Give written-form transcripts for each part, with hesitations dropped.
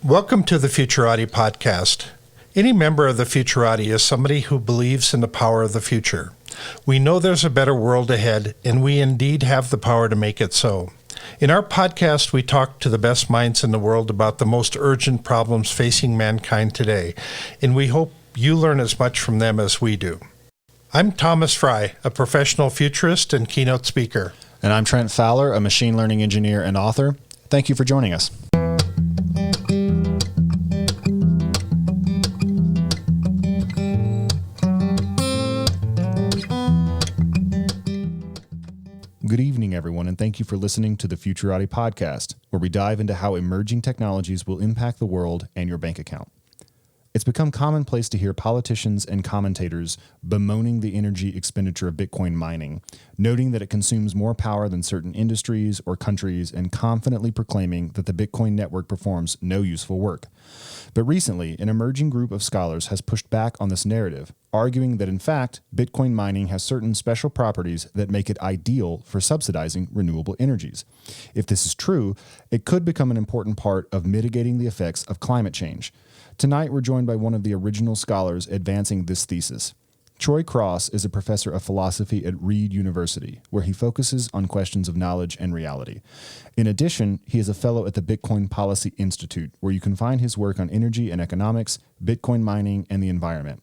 Welcome to the Futurati podcast. Any member of the Futurati is somebody who believes in the power of the future. We know there's a better world ahead, and we indeed have the power to make it so. In our podcast, we talk to the best minds in the world about the most urgent problems facing mankind today, and we hope you learn as much from them as we do. I'm Thomas Fry, a professional futurist and keynote speaker. And I'm Trent Fowler, a machine learning engineer and author. Thank you for joining us. Good evening, everyone, and thank you for listening to the Futurati podcast, where we dive into how emerging technologies will impact the world and your bank account. It's become commonplace to hear politicians and commentators bemoaning the energy expenditure of Bitcoin mining, noting that it consumes more power than certain industries or countries, and confidently proclaiming that the Bitcoin network performs no useful work. But recently, an emerging group of scholars has pushed back on this narrative, arguing that in fact, Bitcoin mining has certain special properties that make it ideal for subsidizing renewable energies. If this is true, it could become an important part of mitigating the effects of climate change. Tonight, we're joined by one of the original scholars advancing this thesis. Troy Cross is a professor of philosophy at Reed University, where he focuses on questions of knowledge and reality. In addition, he is a fellow at the Bitcoin Policy Institute, where you can find his work on energy and economics, Bitcoin mining, and the environment.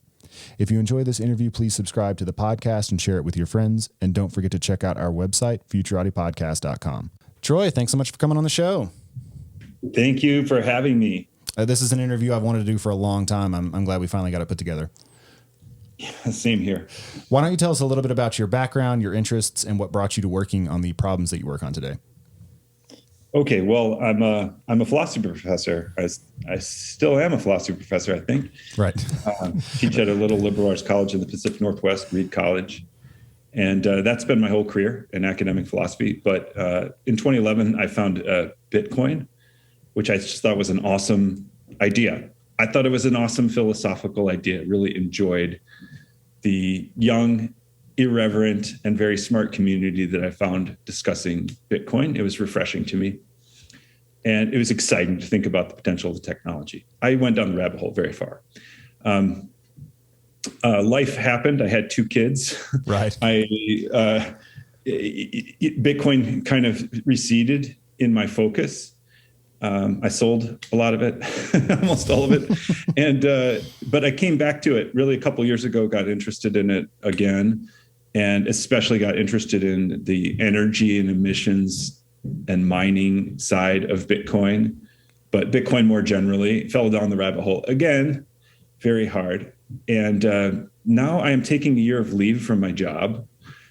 If you enjoy this interview, please subscribe to the podcast and share it with your friends. And don't forget to check out our website, futuratipodcast.com. Troy, thanks so much for coming on the show. Thank you for having me. This is an interview I've wanted to do for a long time. I'm glad we finally got it put together. Yeah, same here. Why don't you tell us a little bit about your background, your interests, and what brought you to working on the problems that you work on today? Okay, well, I'm a philosophy professor. I still am a philosophy professor, I think. Right. Teach at a little liberal arts college in the Pacific Northwest, Reed College. And that's been my whole career in academic philosophy. But in 2011, I found Bitcoin, which I just thought was an awesome idea. I thought it was an awesome philosophical idea. Really enjoyed the young, irreverent, and very smart community that I found discussing Bitcoin. It was refreshing to me. And it was exciting to think about the potential of the technology. I went down the rabbit hole very far. Life happened. I had 2 kids. Right. Bitcoin kind of receded in my focus. I sold a lot of it, almost all of it. But I came back to it really a couple of years ago, got interested in it again, and especially got interested in the energy and emissions and mining side of Bitcoin. But Bitcoin more generally, fell down the rabbit hole again, very hard. And now I am taking a year of leave from my job,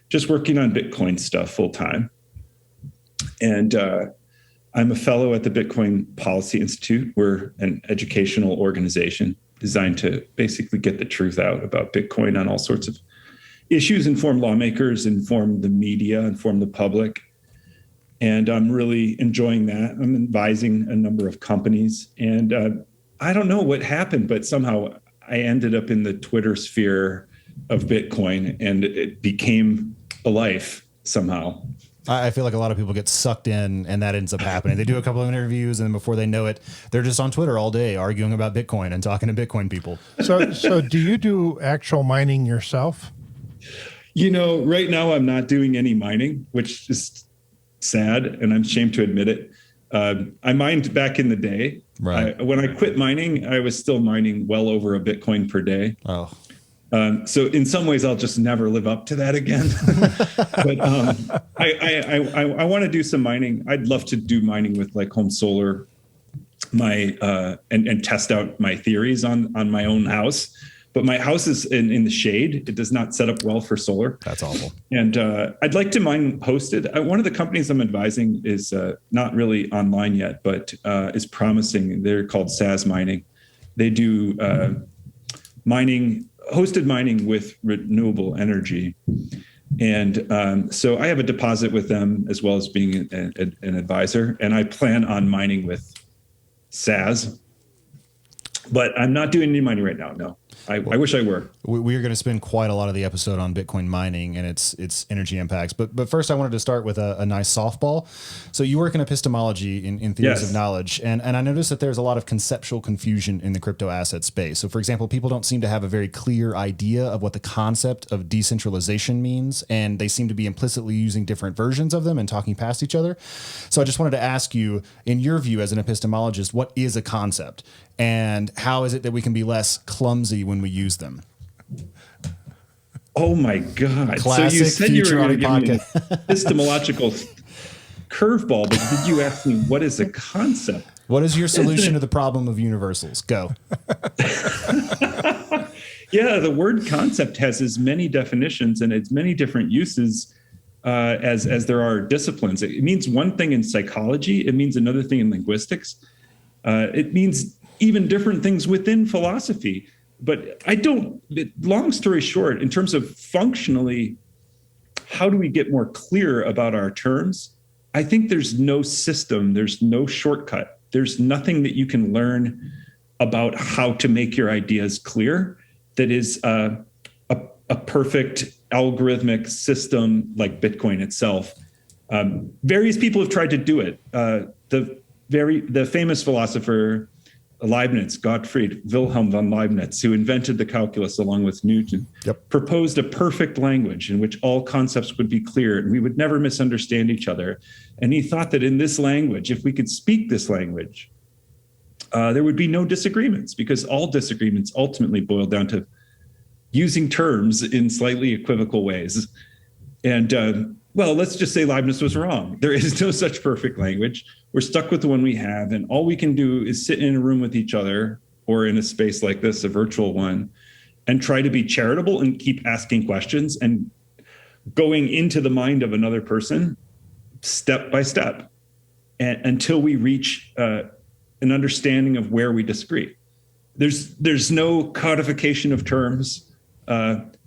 just working on Bitcoin stuff full time. And I'm a fellow at the Bitcoin Policy Institute. We're an educational organization designed to basically get the truth out about Bitcoin on all sorts of issues, inform lawmakers, inform the media, inform the public. And I'm really enjoying that. I'm advising a number of companies. And I don't know what happened, but somehow I ended up in the Twitter sphere of Bitcoin, and it became a life somehow. I feel like a lot of people get sucked in, and that ends up happening. They do a couple of interviews, and then before they know it, they're just on Twitter all day arguing about Bitcoin and talking to Bitcoin people. So do you do actual mining yourself? Right now I'm not doing any mining, which is sad, and I'm ashamed to admit it. I mined back in the day. Right. When I quit mining, I was still mining well over a Bitcoin per day. Oh. So in some ways, I'll just never live up to that again. But I want to do some mining. I'd love to do mining with like home solar, and test out my theories on my own house. But my house is in the shade. It does not set up well for solar. That's awful. And I'd like to mine hosted. One of the companies I'm advising is not really online yet, but is promising. They're called SAS Mining. They do hosted mining with renewable energy. And so I have a deposit with them as well as being an advisor. And I plan on mining with SAS. But I'm not doing any mining right now, no. I wish I were. We are going to spend quite a lot of the episode on Bitcoin mining and its energy impacts. But first, I wanted to start with a nice softball. So you work in epistemology in theories Yes. of knowledge, and I noticed that there's a lot of conceptual confusion in the crypto asset space. So, for example, people don't seem to have a very clear idea of what the concept of decentralization means, and they seem to be implicitly using different versions of them and talking past each other. So I just wanted to ask you, in your view as an epistemologist, what is a concept? And how is it that we can be less clumsy when we use them? Oh my God. Classic so you said you were going to give me an podcast. epistemological curveball, but did you ask me what is a concept? What is your solution to the problem of universals? Go. Yeah, the word concept has as many definitions and as many different uses as there are disciplines. It means one thing in psychology. It means another thing in linguistics. It means even different things within philosophy. But long story short, in terms of functionally, how do we get more clear about our terms? I think there's no system, there's no shortcut. There's nothing that you can learn about how to make your ideas clear that is a perfect algorithmic system like Bitcoin itself. Various people have tried to do it. The famous philosopher Gottfried Wilhelm von Leibniz, who invented the calculus along with Newton, proposed a perfect language in which all concepts would be clear and we would never misunderstand each other. And he thought that in this language, if we could speak this language, there would be no disagreements, because all disagreements ultimately boil down to using terms in slightly equivocal ways. And well, let's just say Leibniz was wrong. There is no such perfect language. We're stuck with the one we have, and all we can do is sit in a room with each other, or in a space like this, a virtual one, and try to be charitable and keep asking questions and going into the mind of another person step by step, and until we reach an understanding of where we disagree. There's no codification of terms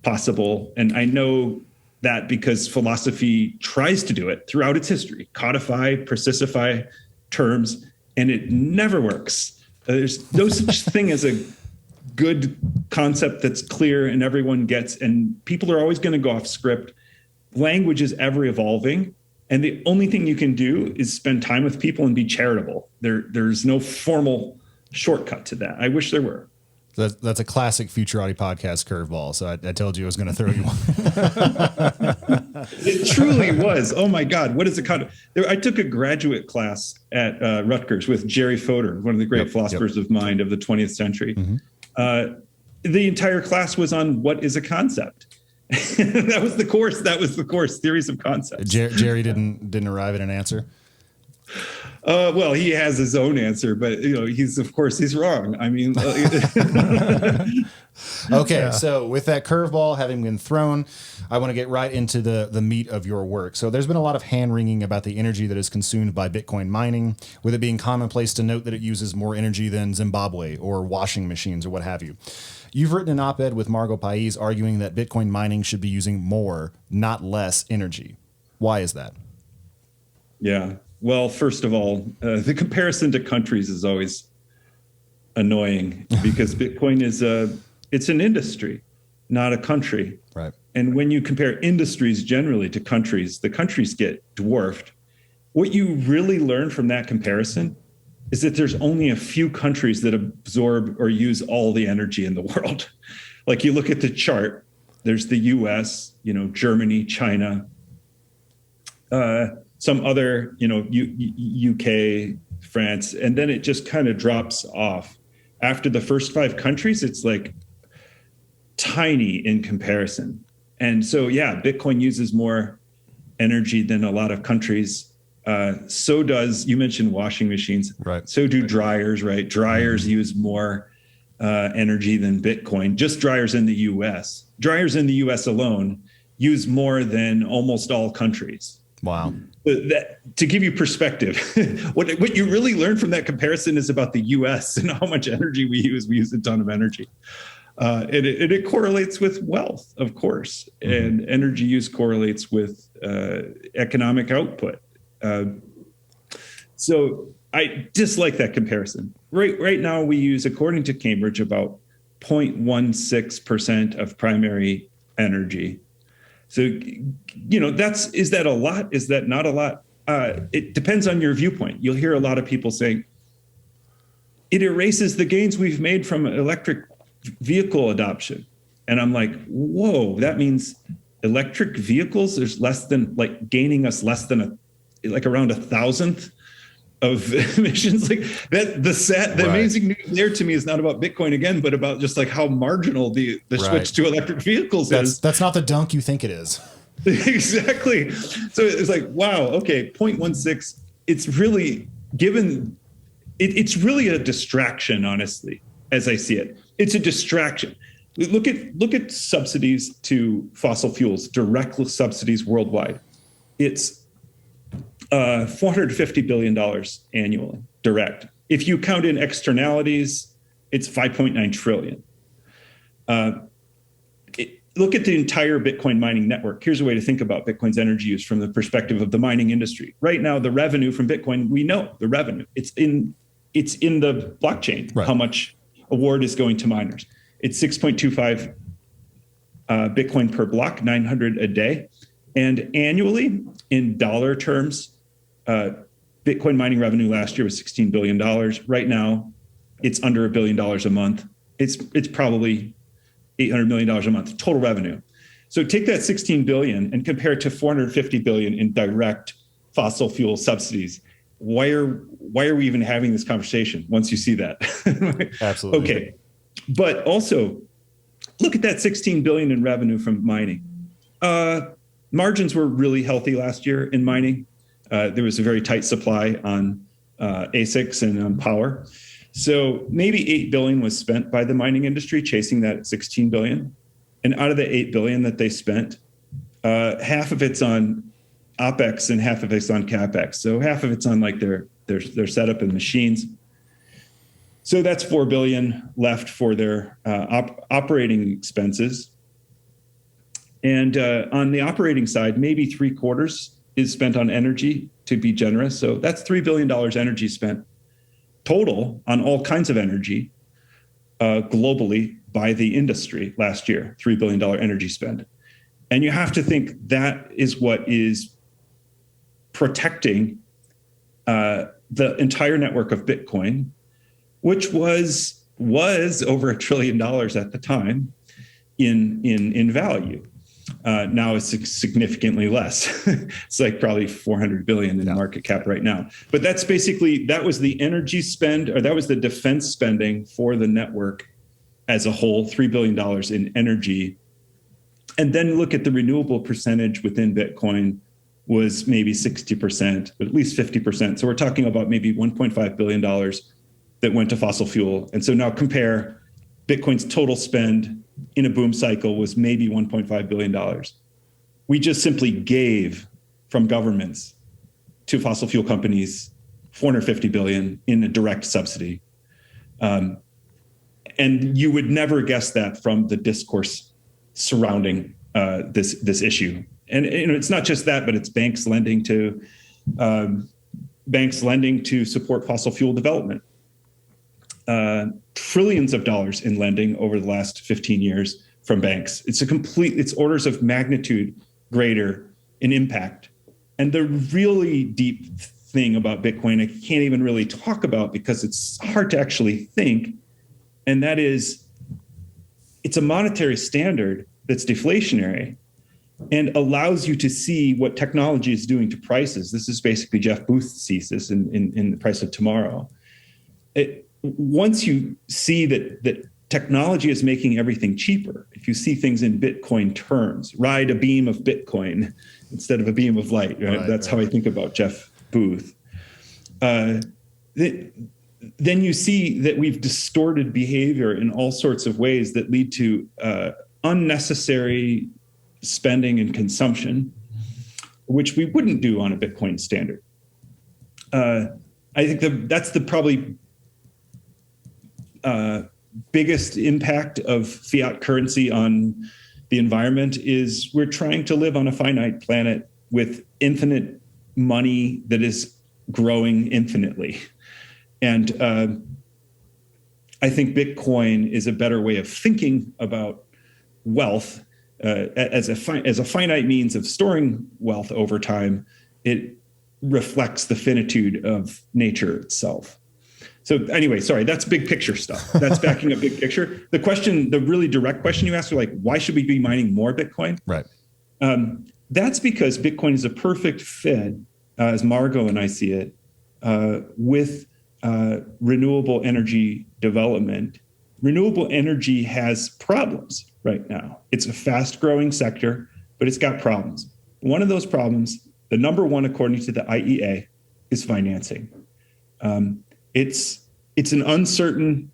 possible, and I know that because philosophy tries to do it throughout its history, codify, precisify terms, and it never works. There's no such thing as a good concept that's clear and everyone gets, and people are always going to go off script. Language is ever evolving, and the only thing you can do is spend time with people and be charitable. There's no formal shortcut to that. I wish there were. That's a classic Futurati podcast curveball. So I told you I was going to throw you one. It truly was. Oh my God. What is it called? I took a graduate class at Rutgers with Jerry Fodor, one of the great philosophers of mind of the 20th century. Mm-hmm. The entire class was on what is a concept. That was the course, theories of concepts. Jerry didn't arrive at an answer. Well, he has his own answer, but he's wrong. I mean, okay. Yeah. So with that curveball having been thrown, I want to get right into the meat of your work. So there's been a lot of hand wringing about the energy that is consumed by Bitcoin mining, with it being commonplace to note that it uses more energy than Zimbabwe or washing machines or what have you. You've written an op-ed with Margot Pais arguing that Bitcoin mining should be using more, not less energy. Why is that? Yeah. Well, first of all, the comparison to countries is always annoying because Bitcoin it's an industry, not a country. Right. And when you compare industries generally to countries, the countries get dwarfed. What you really learn from that comparison is that there's only a few countries that absorb or use all the energy in the world. Like you look at the chart, there's the US, Germany, China, some other, UK, France, and then it just kind of drops off. After the first 5 countries, it's like tiny in comparison. And so, yeah, Bitcoin uses more energy than a lot of countries. So does, you mentioned washing machines. Right. So do dryers, right? Dryers use more energy than Bitcoin. Just dryers in the US. Dryers in the US alone use more than almost all countries. Wow. To give you perspective, what you really learn from that comparison is about the US and how much energy we use. We use a ton of energy. And it correlates with wealth, of course. Mm-hmm. And energy use correlates with economic output. So I dislike that comparison. Right now we use, according to Cambridge, about 0.16% of primary energy. So, is that a lot? Is that not a lot? It depends on your viewpoint. You'll hear a lot of people saying it erases the gains we've made from electric vehicle adoption. And I'm like, whoa, that means electric vehicles, there's gaining us less than around 1,000th of emissions. Like that, the amazing news there to me is not about Bitcoin again, but about just like how marginal the switch to electric vehicles is. That's not the dunk you think it is. Exactly. So it's like, wow, okay, 0.16. It's really it's really a distraction, honestly, as I see it. It's a distraction. Look at subsidies to fossil fuels, direct subsidies worldwide. It's $450 billion annually, direct. If you count in externalities, it's 5.9 trillion. Look at the entire Bitcoin mining network. Here's a way to think about Bitcoin's energy use from the perspective of the mining industry. Right now, the revenue from Bitcoin, we know the revenue. It's in the blockchain, right. How much award is going to miners. It's 6.25 Bitcoin per block, 900 a day. And annually, in dollar terms, Bitcoin mining revenue last year was $16 billion. Right now, it's under $1 billion a month. It's probably $800 million a month total revenue. So take that 16 billion and compare it to 450 billion in direct fossil fuel subsidies. Why are we even having this conversation once you see that? Absolutely. Okay. But also look at that 16 billion in revenue from mining. Margins were really healthy last year in mining. There was a very tight supply on ASICs and on power. So maybe 8 billion was spent by the mining industry chasing that 16 billion. And out of the 8 billion that they spent, half of it's on OpEx and half of it's on CapEx. So half of it's on like their setup and machines. So that's 4 billion left for their operating expenses. And on the operating side, maybe 3/4 is spent on energy, to be generous. So that's $3 billion energy spent total on all kinds of energy globally by the industry last year, $3 billion energy spend. And you have to think that is what is protecting the entire network of Bitcoin, which was over $1 trillion at the time in value. Now it's significantly less. It's like probably 400 billion in market cap right now. But that was the energy spend, or that was the defense spending for the network as a whole, $3 billion in energy. And then look at the renewable percentage within Bitcoin was maybe 60%, but at least 50%. So we're talking about maybe $1.5 billion that went to fossil fuel. And so now compare Bitcoin's total spend in a boom cycle was maybe $1.5 billion. We just simply gave from governments to fossil fuel companies $450 billion in a direct subsidy. And you would never guess that from the discourse surrounding this issue. And it's not just that, but it's banks lending to support fossil fuel development. Trillions of dollars in lending over the last 15 years from banks. It's orders of magnitude greater in impact. And the really deep thing about Bitcoin, I can't even really talk about because it's hard to actually think. And that is, it's a monetary standard that's deflationary and allows you to see what technology is doing to prices. This is basically Jeff Booth's thesis in The Price of Tomorrow. Once you see that technology is making everything cheaper, if you see things in Bitcoin terms, ride a beam of Bitcoin instead of a beam of light, right? That's how I think about Jeff Booth. Then you see that we've distorted behavior in all sorts of ways that lead to unnecessary spending and consumption, which we wouldn't do on a Bitcoin standard. I think that's the probably biggest impact of fiat currency on the environment is we're trying to live on a finite planet with infinite money that is growing infinitely. And I think Bitcoin is a better way of thinking about wealth as a finite means of storing wealth over time. It reflects the finitude of nature itself. So anyway, sorry, that's big picture stuff. That's backing up big picture. The really direct question you asked are like, why should we be mining more Bitcoin? Right. That's because Bitcoin is a perfect fit, as Margot and I see it, with renewable energy development. Renewable energy has problems right now. It's a fast growing sector, but it's got problems. One of those problems, the number one, according to the IEA, is financing. It's an uncertain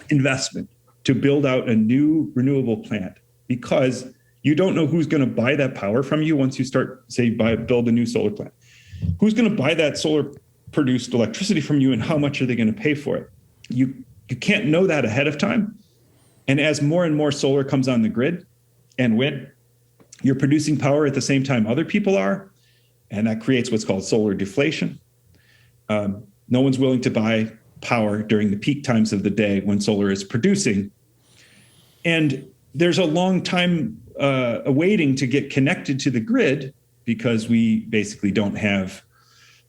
investment to build out a new renewable plant because you don't know who's going to buy that power from you once you start, say, build a new solar plant. Who's going to buy that solar produced electricity from you, and how much are they going to pay for it? You can't know that ahead of time. And as more and more solar comes on the grid and wind, you're producing power at the same time other people are, and that creates what's called solar deflation. No one's willing to buy power during the peak times of the day when solar is producing. And there's a long time waiting to get connected to the grid because we basically don't have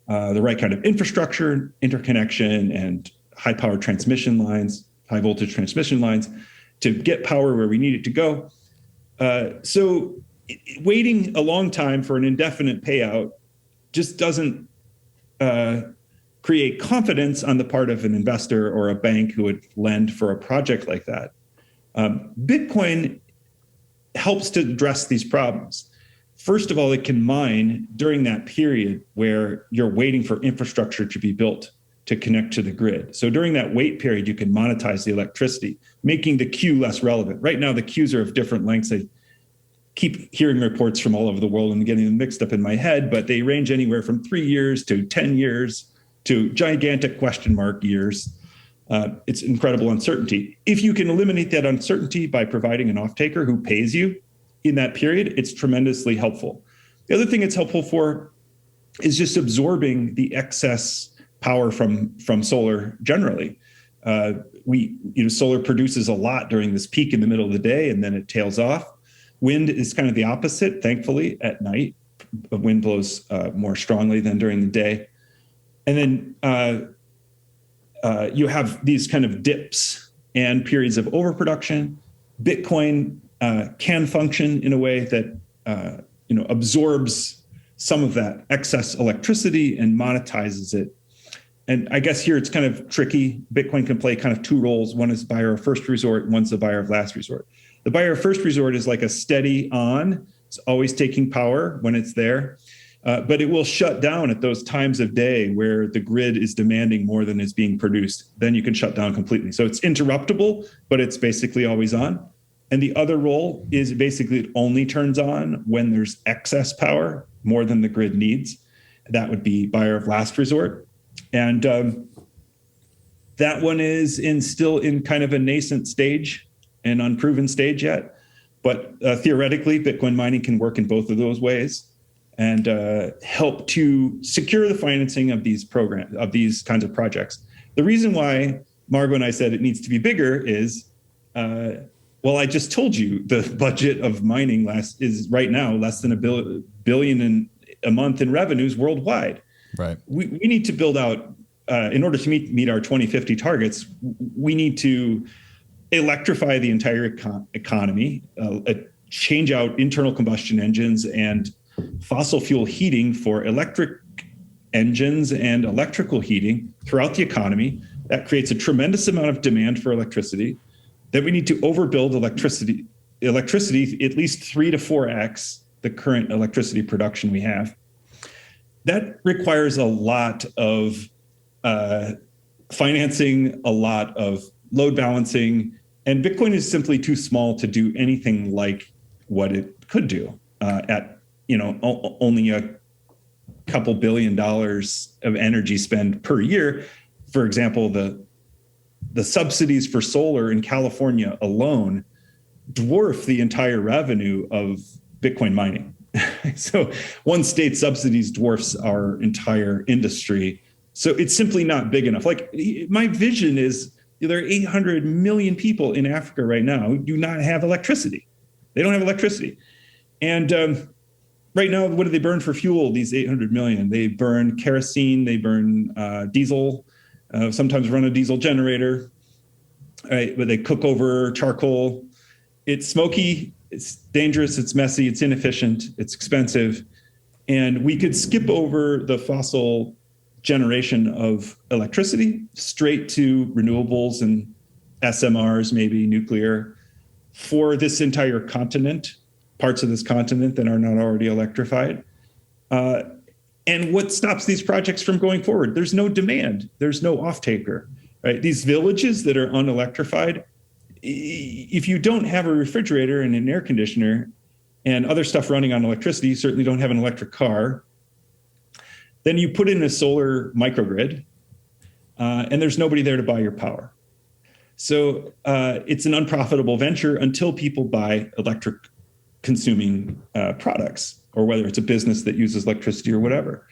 the right kind of infrastructure, interconnection, and high power transmission lines, high voltage transmission lines to get power where we need it to go. So waiting a long time for an indefinite payout just doesn't create confidence on the part of an investor or a bank who would lend for a project like that. Bitcoin helps to address these problems. First of all, it can mine during that period where you're waiting for infrastructure to be built to connect to the grid. So during that wait period, you can monetize the electricity, making the queue less relevant. Right now, the queues are of different lengths. I keep hearing reports from all over the world and getting them mixed up in my head, but they range anywhere from 3 years to 10 years to gigantic question mark years. It's incredible uncertainty. If you can eliminate that uncertainty by providing an off-taker who pays you in that period, it's tremendously helpful. The other thing it's helpful for is just absorbing the excess power from solar generally. Solar produces a lot during this peak in the middle of the day, and then it tails off. Wind is kind of the opposite, thankfully, at night. Wind blows more strongly than during the day. And then you have these kind of dips and periods of overproduction. Bitcoin can function in a way that absorbs some of that excess electricity and monetizes it. And I guess here it's kind of tricky. Bitcoin can play kind of two roles. One is buyer of first resort, one's the buyer of last resort. The buyer of first resort is like a steady on. It's always taking power when it's there. But it will shut down at those times of day where the grid is demanding more than is being produced. Then you can shut down completely. So it's interruptible, but it's basically always on. And the other role is basically it only turns on when there's excess power, more than the grid needs. That would be buyer of last resort. And that one is still in kind of a nascent stage, an unproven stage yet. But theoretically, Bitcoin mining can work in both of those ways and help to secure the financing of these programs, of these kinds of projects. The reason why Margot and I said it needs to be bigger is, well, I just told you the budget of mining is right now less than $1 billion a month in revenues worldwide. Right. We need to build out, in order to meet our 2050 targets, we need to electrify the entire economy, change out internal combustion engines and fossil fuel heating for electric engines and electrical heating throughout the economy. That creates a tremendous amount of demand for electricity. Then we need to overbuild electricity at least 3 to 4x the current electricity production we have. That requires a lot of financing, a lot of load balancing, and Bitcoin is simply too small to do anything like what it could do at only a couple $1 billion of energy spend per year. For example, the subsidies for solar in California alone dwarf the entire revenue of Bitcoin mining. So one state subsidies dwarfs our entire industry. So it's simply not big enough. Like my vision is There are 800 million people in Africa right now who do not have electricity. They don't have electricity. And right now, what do they burn for fuel, these 800 million? They burn kerosene, they burn diesel, sometimes run a diesel generator, right? But they cook over charcoal. It's smoky, it's dangerous, it's messy, it's inefficient, it's expensive. And we could skip over the fossil generation of electricity straight to renewables and SMRs, maybe nuclear, for this entire continent, parts of this continent that are not already electrified. And what stops these projects from going forward? There's no demand. There's no off-taker, right? These villages that are unelectrified, if you don't have a refrigerator and an air conditioner and other stuff running on electricity, you certainly don't have an electric car, then you put in a solar microgrid, and there's nobody there to buy your power. So it's an unprofitable venture until people buy electric consuming products, or whether it's a business that uses electricity or whatever.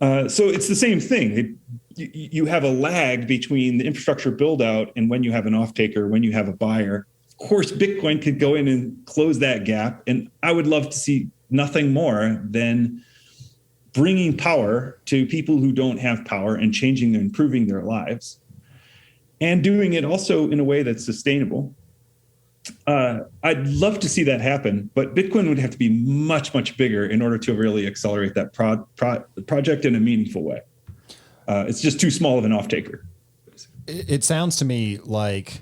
So it's the same thing. You have a lag between the infrastructure build out and when you have an off-taker, when you have a buyer. Of course, Bitcoin could go in and close that gap. And I would love to see nothing more than bringing power to people who don't have power and changing and improving their lives, and doing it also in a way that's sustainable. I'd love to see that happen, but Bitcoin would have to be much, much bigger in order to really accelerate that project in a meaningful way. It's just too small of an off-taker. It sounds to me like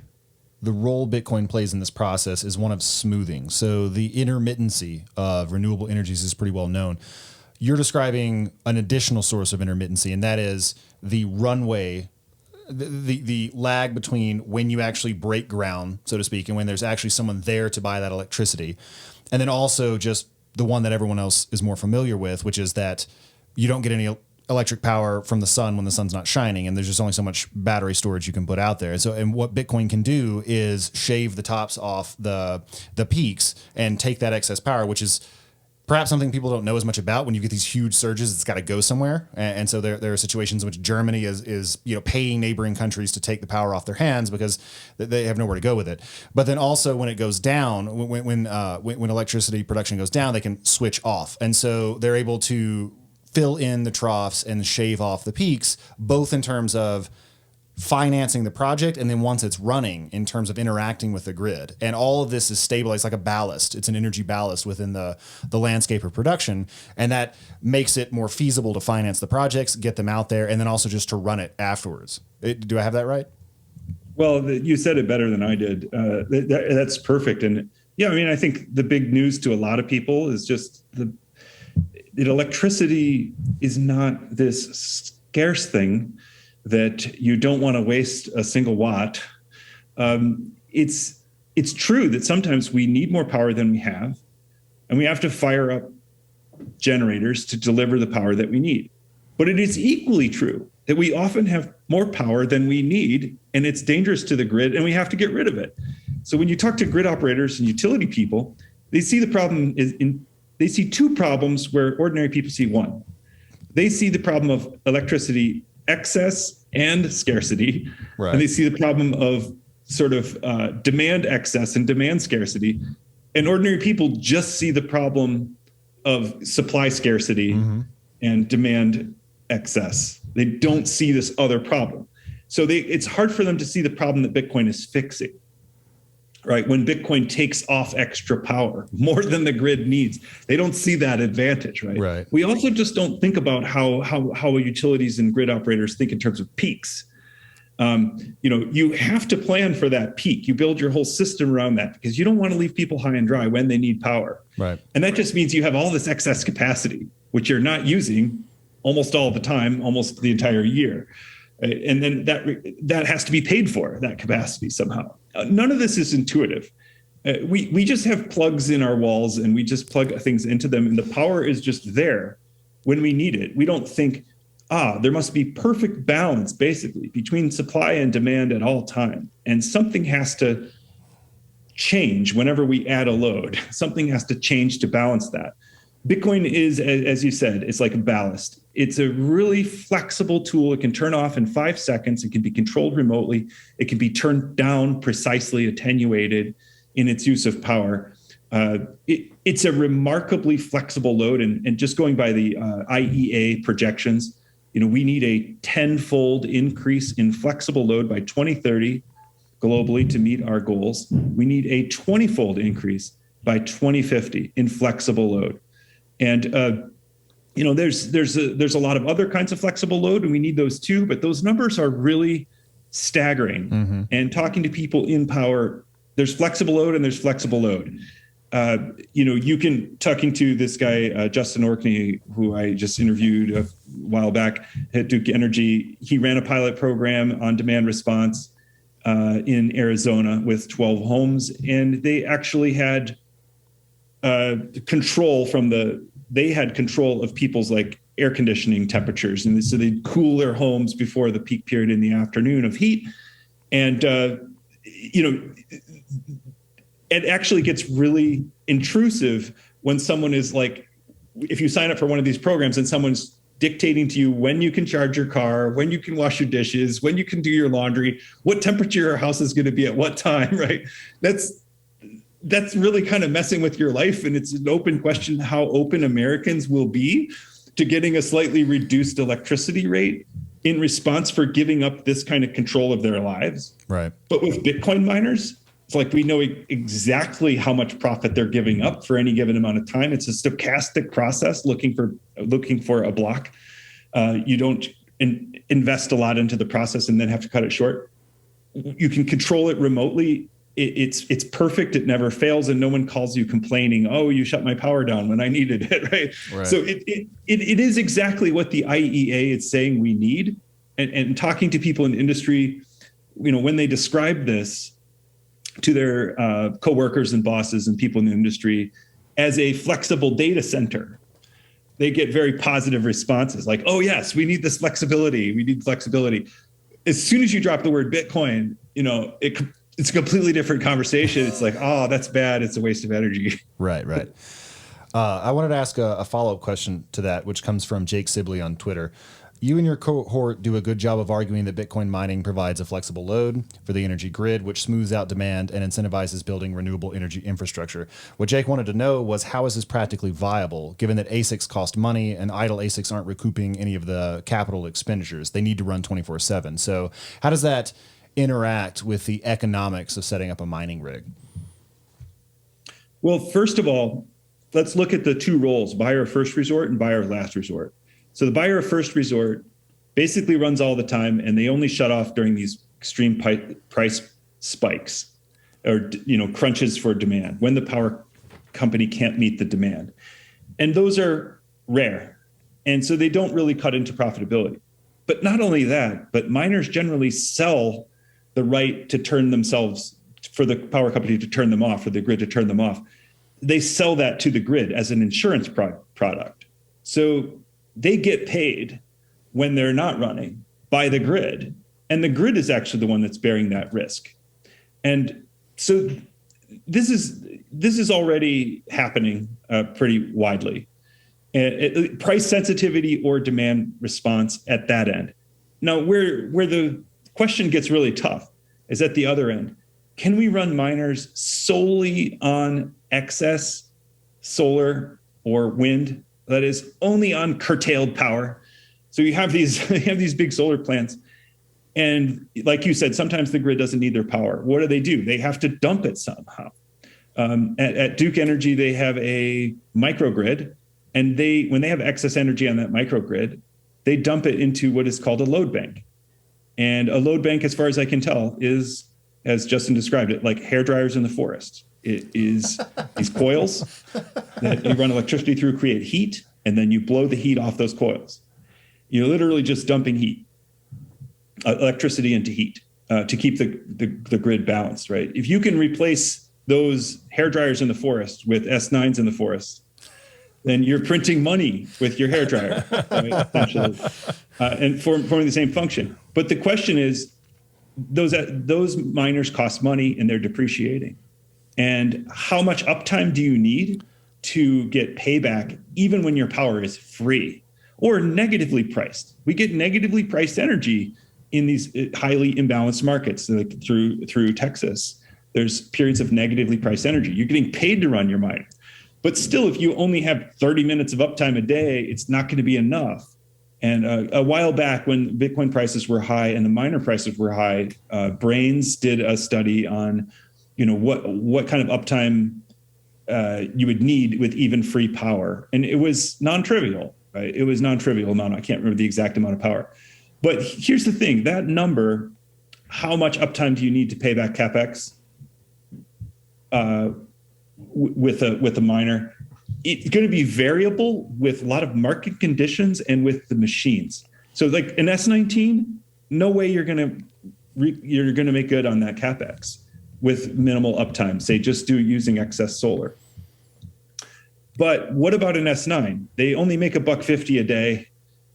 the role Bitcoin plays in this process is one of smoothing. So the intermittency of renewable energies is pretty well known. You're describing an additional source of intermittency, and that is the runway, the lag between when you actually break ground, so to speak, and when there's actually someone there to buy that electricity. And then also just the one that everyone else is more familiar with, which is that you don't get any electric power from the sun when the sun's not shining, and there's just only so much battery storage you can put out there. And what Bitcoin can do is shave the tops off the peaks and take that excess power, which is perhaps something people don't know as much about. When you get these huge surges, it's got to go somewhere. And so there are situations in which Germany is paying neighboring countries to take the power off their hands because they have nowhere to go with it. But then also when it goes down, when electricity production goes down, they can switch off. And so they're able to fill in the troughs and shave off the peaks, both in terms of financing the project, and then once it's running in terms of interacting with the grid. And all of this is stabilized like a ballast. It's an energy ballast within the landscape of production. And that makes it more feasible to finance the projects, get them out there, and then also just to run it afterwards. Do I have that right? Well, you said it better than I did. That's perfect. And yeah, I mean, I think the big news to a lot of people is just that electricity is not this scarce thing that you don't want to waste a single watt. It's true that sometimes we need more power than we have, and we have to fire up generators to deliver the power that we need. But it is equally true that we often have more power than we need, and it's dangerous to the grid, and we have to get rid of it. So when you talk to grid operators and utility people, they see the problem they see two problems where ordinary people see one. They see the problem of electricity excess and scarcity, right. And they see the problem of sort of demand excess and demand scarcity. And ordinary people just see the problem of supply scarcity and demand excess. They don't see this other problem. So it's hard for them to see the problem that Bitcoin is fixing. Right? When Bitcoin takes off extra power, more than the grid needs, they don't see that advantage, right? Right. We also just don't think about how utilities and grid operators think in terms of peaks. You have to plan for that peak. You build your whole system around that because you don't want to leave people high and dry when they need power. Right. And that just means you have all this excess capacity, which you're not using almost all the time, almost the entire year. And then that has to be paid for, that capacity somehow. None of this is intuitive. We just have plugs in our walls and we just plug things into them, and the power is just there when we need it. We don't think, there must be perfect balance basically between supply and demand at all time. And something has to change whenever we add a load. Something has to change to balance that. Bitcoin is, as you said, it's like a ballast. It's a really flexible tool. It can turn off in 5 seconds. It can be controlled remotely. It can be turned down precisely, attenuated in its use of power. It's a remarkably flexible load. And just going by the IEA projections, we need a 10-fold increase in flexible load by 2030 globally to meet our goals. We need a 20-fold increase by 2050 in flexible load. And there's a lot of other kinds of flexible load, and we need those too. But those numbers are really staggering. Mm-hmm. And talking to people in power, there's flexible load and there's flexible load. Talking to this guy, Justin Orkney, who I just interviewed a while back at Duke Energy. He ran a pilot program on demand response in Arizona with 12 homes, and they actually had control of people's like air conditioning temperatures. And so they'd cool their homes before the peak period in the afternoon of heat. And, it actually gets really intrusive when someone is like, if you sign up for one of these programs and someone's dictating to you when you can charge your car, when you can wash your dishes, when you can do your laundry, what temperature your house is going to be at what time, right? That's really kind of messing with your life. And it's an open question how open Americans will be to getting a slightly reduced electricity rate in response for giving up this kind of control of their lives. Right. But with Bitcoin miners, it's like we know exactly how much profit they're giving up for any given amount of time. It's a stochastic process looking for a block. You don't invest a lot into the process and then have to cut it short. You can control it remotely. It's perfect. It never fails, and no one calls you complaining, "Oh, you shut my power down when I needed it." Right. So it is exactly what the IEA is saying we need. And talking to people in the industry, when they describe this to their coworkers and bosses and people in the industry as a flexible data center, they get very positive responses like, "Oh yes, we need this flexibility. We need flexibility." As soon as you drop the word Bitcoin, it's a completely different conversation. It's like, "Oh, that's bad. It's a waste of energy." Right. I wanted to ask a follow-up question to that, which comes from Jake Sibley on Twitter. You and your cohort do a good job of arguing that Bitcoin mining provides a flexible load for the energy grid, which smooths out demand and incentivizes building renewable energy infrastructure. What Jake wanted to know was, how is this practically viable, given that ASICs cost money and idle ASICs aren't recouping any of the capital expenditures? They need to run 24/7. So how does that interact with the economics of setting up a mining rig? Well, first of all, let's look at the two roles, buyer of first resort and buyer of last resort. So the buyer of first resort basically runs all the time, and they only shut off during these extreme price spikes or crunches for demand, when the power company can't meet the demand. And those are rare. And so they don't really cut into profitability. But not only that, but miners generally sell the right to turn themselves, for the power company to turn them off, for the grid to turn them off. They sell that to the grid as an insurance product. So they get paid when they're not running by the grid. And the grid is actually the one that's bearing that risk. And so this is already happening pretty widely. Price sensitivity or demand response at that end. Now, where the question gets really tough is at the other end. Can we run miners solely on excess solar or wind? That is, only on curtailed power. So you have these big solar plants, and like you said, sometimes the grid doesn't need their power. What do? They have to dump it somehow. At Duke Energy, they have a microgrid, and when they have excess energy on that microgrid, they dump it into what is called a load bank. And a load bank, as far as I can tell, is, as Justin described it, like hair dryers in the forest. It is these coils that you run electricity through, create heat, and then you blow the heat off those coils. You're literally just dumping heat, electricity into heat to keep the grid balanced, right? If you can replace those hair dryers in the forest with S9s in the forest, then you're printing money with your hair dryer, right, essentially, and forming the same function. But the question is, those miners cost money and they're depreciating. And how much uptime do you need to get payback even when your power is free or negatively priced. We get negatively priced energy in these highly imbalanced markets, like through Texas. There's periods of negatively priced energy. You're getting paid to run your miner. But still, if you only have 30 minutes of uptime a day, it's not going to be enough. And a while back, when Bitcoin prices were high and the miner prices were high, Brains did a study on, what kind of uptime you would need with even free power, and it was non-trivial. Right? It was non-trivial amount. I can't remember the exact amount of power, but here's the thing: that number, how much uptime do you need to pay back capex with a miner? It's going to be variable with a lot of market conditions and with the machines. So like an S19, no way you're going to make good on that capex with minimal uptime. Say just using excess solar. But what about an S9? They only make $1.50 a day.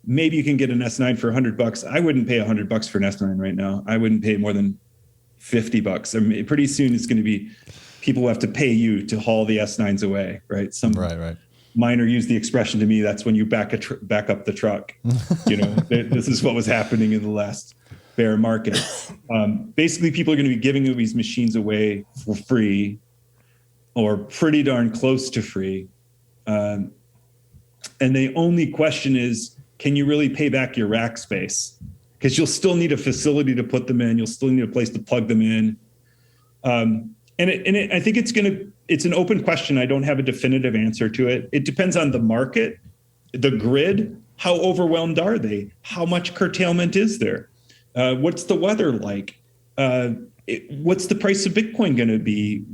Maybe you can get an S9 for $100. I wouldn't pay $100 for an S9 right now. I wouldn't pay more than $50. I mean, pretty soon it's going to be people who have to pay you to haul the S9s away, right? Right. Miner used the expression to me, that's when you back up the truck. This is what was happening in the last bear market. Basically, people are going to be giving these machines away for free or pretty darn close to free. And the only question is, can you really pay back your rack space? Because you'll still need a facility to put them in. You'll still need a place to plug them in. I think it's an open question. I don't have a definitive answer to it. It depends on the market, the grid, how overwhelmed are they? How much curtailment is there? What's the weather like? What's the price of Bitcoin going to be?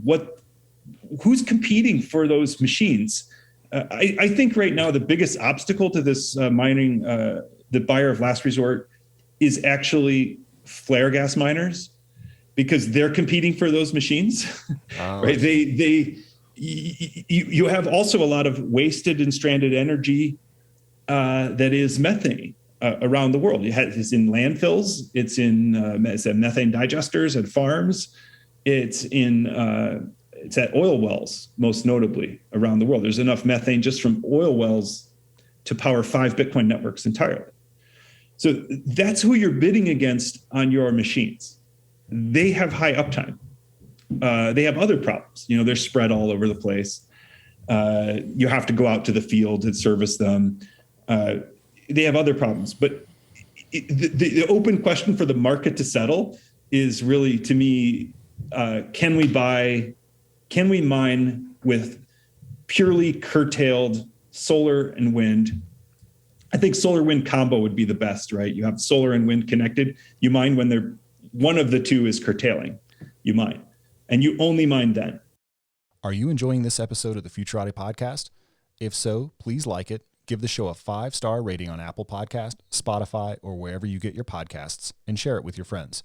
Who's competing for those machines? I think right now the biggest obstacle to this mining, the buyer of last resort, is actually flare gas miners, because they're competing for those machines, right? You have also a lot of wasted and stranded energy that is methane around the world. It's in landfills, it's in methane digesters at farms, it's at oil wells, most notably around the world. There's enough methane just from oil wells to power 5 Bitcoin networks entirely. So that's who you're bidding against on your machines. They have high uptime. They have other problems. They're spread all over the place. You have to go out to the field and service them. They have other problems. But the open question for the market to settle is really, to me, can we mine with purely curtailed solar and wind? I think solar wind combo would be the best, right? You have solar and wind connected. You mine when one of the two is curtailing. You mine, and you only mine then. Are you enjoying this episode of the Futurati Podcast? If so, please like it, give the show a 5-star rating on Apple Podcast, Spotify, or wherever you get your podcasts, and share it with your friends.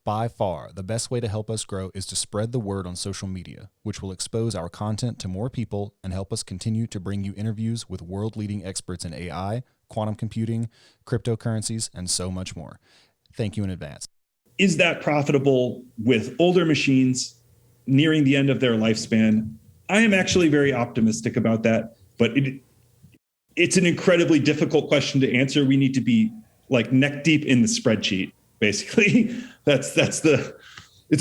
By far, the best way to help us grow is to spread the word on social media, which will expose our content to more people and help us continue to bring you interviews with world-leading experts in AI, quantum computing, cryptocurrencies, and so much more. Thank you in advance. Is that profitable with older machines nearing the end of their lifespan? I am actually very optimistic about that, but it's an incredibly difficult question to answer. We need to be like neck deep in the spreadsheet, basically. That's a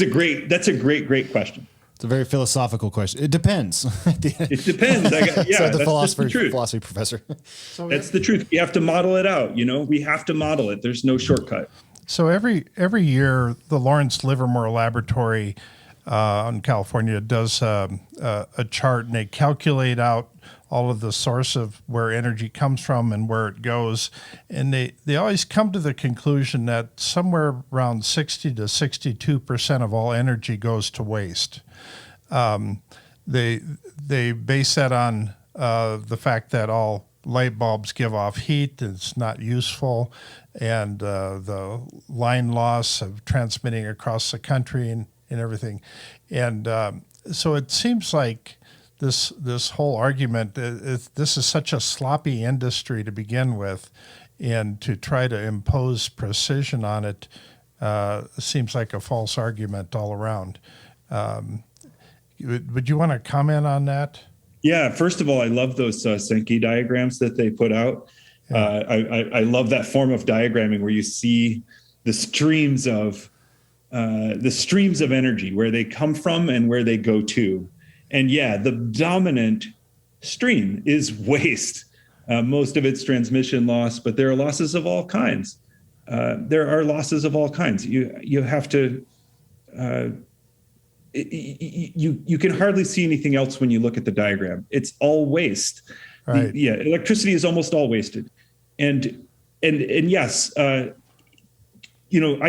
great question. It's a very philosophical question. It depends. It depends. So the philosophy professor. So that's the truth. We have to model it out. We have to model it. There's no shortcut. So every year, the Lawrence Livermore Laboratory in California does a chart, and they calculate out all of the source of where energy comes from and where it goes. And they always come to the conclusion that somewhere around 60 to 62% of all energy goes to waste. They base that on the fact that all light bulbs give off heat, it's not useful, and the line loss of transmitting across the country and everything. And so it seems like this whole argument, this is such a sloppy industry to begin with, and to try to impose precision on it seems like a false argument all around. Would you want to comment on that? Yeah, first of all, I love those Sankey diagrams that they put out. Yeah. I love that form of diagramming where you see the streams of energy, where they come from and where they go to. And yeah, the dominant stream is waste. Most of it's transmission loss, but there are losses of all kinds. You have to. You can hardly see anything else when you look at the diagram. It's all waste. Right. Electricity is almost all wasted, and yes, I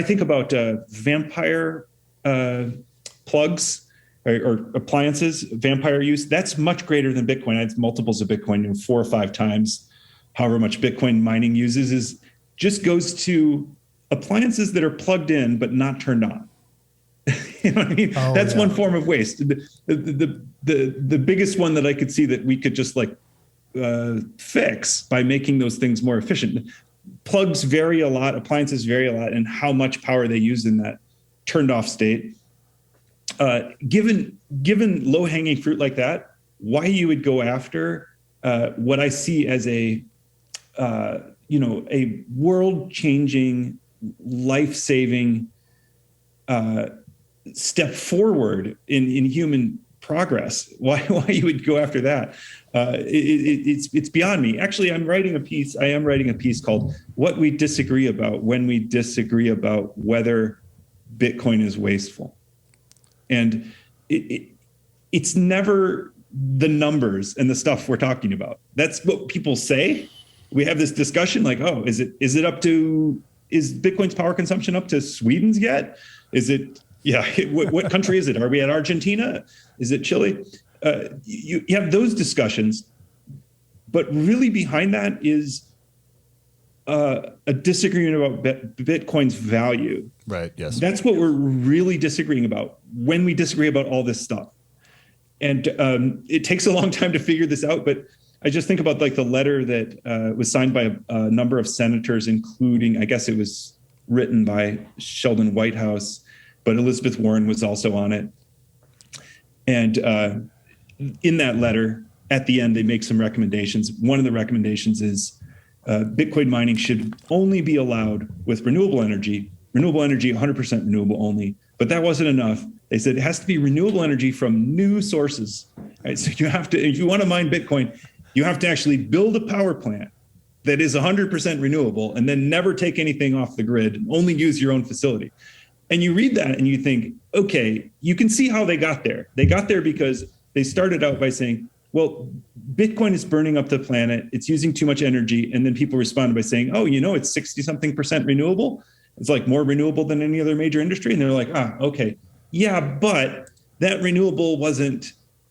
think about vampire plugs or appliances, vampire use. That's much greater than Bitcoin. It's multiples of Bitcoin, 4 or 5 times however much Bitcoin mining uses. Just goes to appliances that are plugged in but not turned on. You know what I mean? That's one form of waste. The biggest one that I could see that we could just fix by making those things more efficient. Plugs vary a lot, appliances vary a lot, and how much power they use in that turned off state. Given low-hanging fruit like that, why you would go after what I see as a world-changing, life-saving step forward in human progress. Why you would go after that? It's beyond me. Actually, I am writing a piece called "What We Disagree About When We Disagree About Whether Bitcoin is Wasteful." And it's never the numbers and the stuff we're talking about. That's what people say. We have this discussion like, oh, is Bitcoin's power consumption up to Sweden's yet? Is it? Yeah. What country is it? Are we at Argentina? Is it Chile? You have those discussions, but really behind that is a disagreement about Bitcoin's value. Right. Yes. That's what we're really disagreeing about when we disagree about all this stuff. And it takes a long time to figure this out, but I just think about the letter that was signed by a number of senators, including, I guess it was written by Sheldon Whitehouse, but Elizabeth Warren was also on it. And in that letter, at the end, they make some recommendations. One of the recommendations is Bitcoin mining should only be allowed with renewable energy, 100% renewable only. But that wasn't enough. They said it has to be renewable energy from new sources. Right? So you have to, if you want to mine Bitcoin, you have to actually build a power plant that is 100% renewable and then never take anything off the grid, only use your own facility. And you read that and you think, okay, you can see how they got there. They got there because they started out by saying, well, Bitcoin is burning up the planet. It's using too much energy. And then people responded by saying, oh, it's 60-something% renewable. It's more renewable than any other major industry. And they're like, okay. Yeah, but that renewable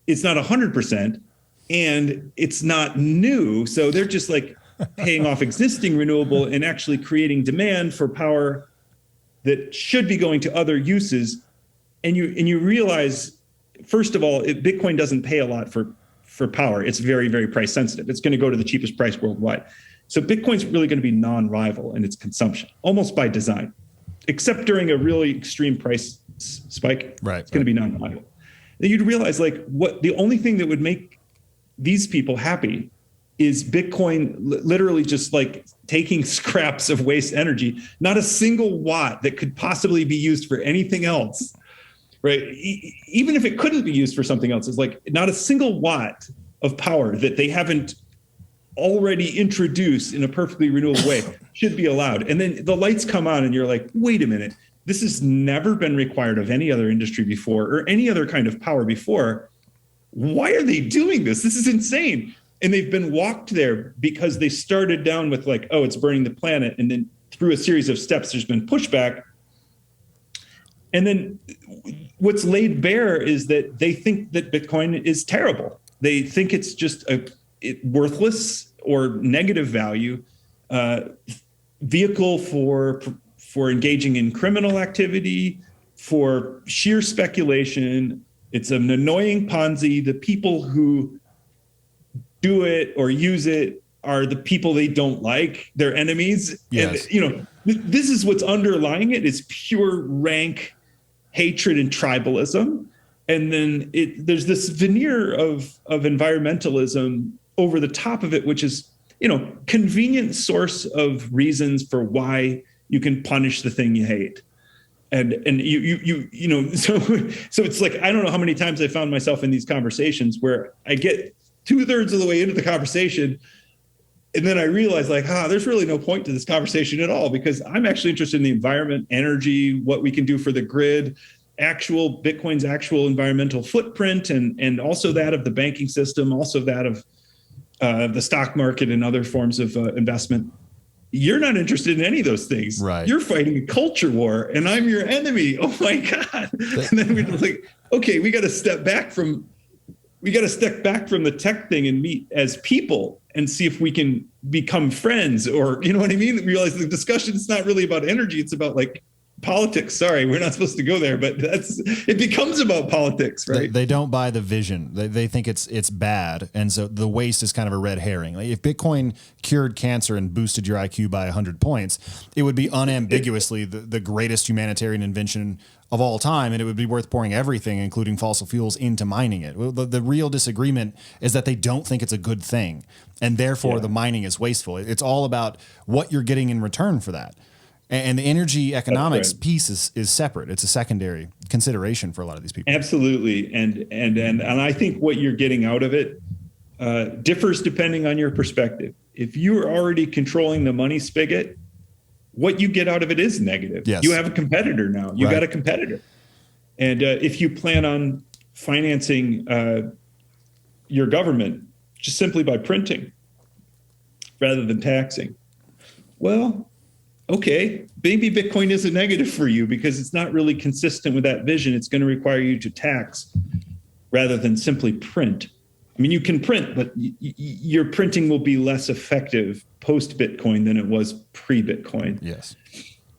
it's not 100% and it's not new. So they're just paying off existing renewable and actually creating demand for power that should be going to other uses. And you realize, first of all, Bitcoin doesn't pay a lot for power. It's very, very price sensitive. It's going to go to the cheapest price worldwide. So Bitcoin's really going to be non-rival in its consumption, almost by design, except during a really extreme price spike. Right. It's going to be non-rival. Then you'd realize the only thing that would make these people happy is Bitcoin literally just taking scraps of waste energy, not a single watt that could possibly be used for anything else. Right. Even if it couldn't be used for something else, it's not a single watt of power that they haven't already introduced in a perfectly renewable way should be allowed. And then the lights come on and you're like, wait a minute, this has never been required of any other industry before or any other kind of power before. Why are they doing this? This is insane. And they've been walked there because they started down with it's burning the planet. And then through a series of steps, there's been pushback. And then what's laid bare is that they think that Bitcoin is terrible. They think it's just a worthless or negative value vehicle for engaging in criminal activity, for sheer speculation. It's an annoying Ponzi. The people who do it or use it are the people they don't like, their enemies. Yes. And, this is what's underlying it is pure rank hatred and tribalism. And then there's this veneer of environmentalism over the top of it, which is, convenient source of reasons for why you can punish the thing you hate. And so it's like, I don't know how many times I found myself in these conversations where I get 2/3 of the way into the conversation, and then I realize there's really no point to this conversation at all, because I'm actually interested in the environment, energy, what we can do for the grid, Bitcoin's actual environmental footprint, and also that of the banking system, also that of the stock market and other forms of investment. You're not interested in any of those things. Right. You're fighting a culture war, and I'm your enemy. Oh my God. And then we're like, okay, we got to step back from the tech thing and meet as people and see if we can become friends, or, you know what I mean? Realize the discussion is not really about energy. It's about politics. Sorry, we're not supposed to go there, but it becomes about politics, right? They don't buy the vision. They think it's bad. And so the waste is kind of a red herring. If Bitcoin cured cancer and boosted your IQ by 100 points, it would be unambiguously the greatest humanitarian invention of all time. And it would be worth pouring everything, including fossil fuels, into mining it. The real disagreement is that they don't think it's a good thing. And therefore the mining is wasteful. It's all about what you're getting in return for that. And the energy economics piece is separate. It's a secondary consideration for a lot of these people. Absolutely. And I think what you're getting out of it differs depending on your perspective. If you're already controlling the money spigot, what you get out of it is negative. Yes. You have a competitor now. You got a competitor. And if you plan on financing your government just simply by printing rather than taxing, well, okay, maybe Bitcoin is a negative for you because it's not really consistent with that vision. It's going to require you to tax rather than simply print. I mean, you can print, but your printing will be less effective post-Bitcoin than it was pre-Bitcoin. Yes.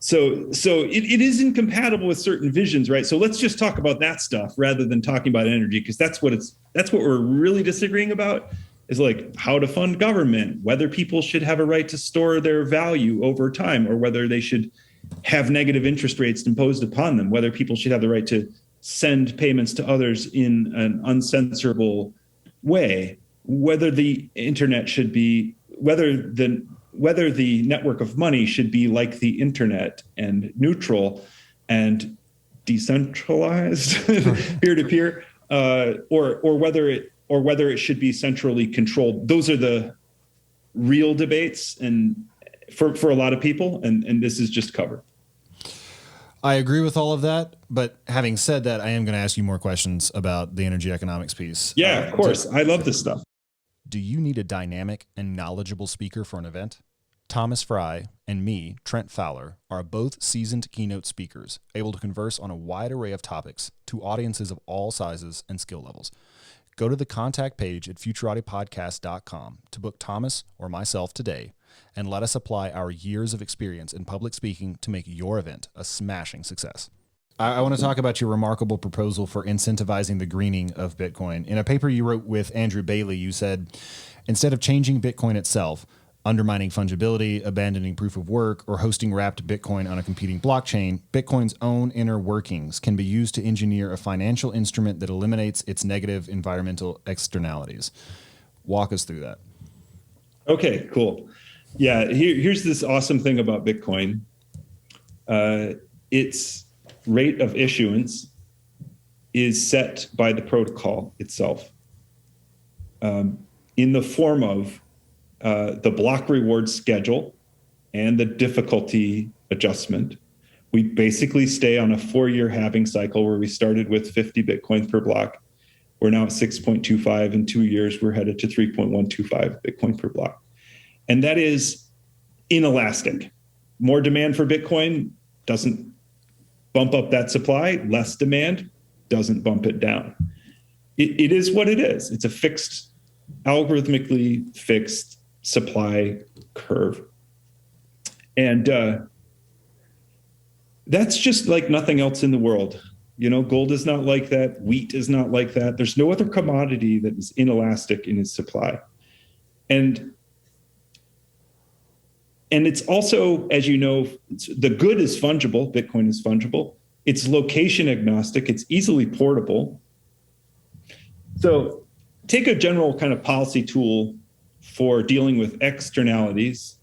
So it is incompatible with certain visions, right? So let's just talk about that stuff rather than talking about energy, because that's what we're really disagreeing about. Is how to fund government, whether people should have a right to store their value over time, or whether they should have negative interest rates imposed upon them, whether people should have the right to send payments to others in an uncensorable way, whether the internet should be, whether the network of money should be like the internet and neutral and decentralized, peer-to-peer, or whether it should be centrally controlled. Those are the real debates, and for a lot of people, and this is just cover. I agree with all of that, but having said that, I am going to ask you more questions about the energy economics piece. Yeah, of course. I love this stuff. Do you need a dynamic and knowledgeable speaker for an event? Thomas Fry and me, Trent Fowler, are both seasoned keynote speakers, able to converse on a wide array of topics to audiences of all sizes and skill levels. Go to the contact page at futuratiepodcast.com to book Thomas or myself today, and let us apply our years of experience in public speaking to make your event a smashing success. I want to talk about your remarkable proposal for incentivizing the greening of Bitcoin. In a paper you wrote with Andrew Bailey, you said, instead of changing Bitcoin itself, undermining fungibility, abandoning proof of work, or hosting wrapped Bitcoin on a competing blockchain, Bitcoin's own inner workings can be used to engineer a financial instrument that eliminates its negative environmental externalities. Walk us through that. Okay, cool. Yeah, here's this awesome thing about Bitcoin. Its rate of issuance is set by the protocol itself in the form of the block reward schedule and the difficulty adjustment. We basically stay on a 4-year halving cycle where we started with 50 Bitcoins per block. We're now at 6.25. In 2 years, we're headed to 3.125 Bitcoin per block. And that is inelastic. More demand for Bitcoin doesn't bump up that supply. Less demand doesn't bump it down. It is what it is. It's a fixed, algorithmically fixed supply curve. And that's just like nothing else in the world. You know, gold is not like that. Wheat is not like that. There's no other commodity that is inelastic in its supply. And it's also, as you know, the good is fungible. Bitcoin is fungible. It's location agnostic. It's easily portable. So take a general kind of policy tool for dealing with externalities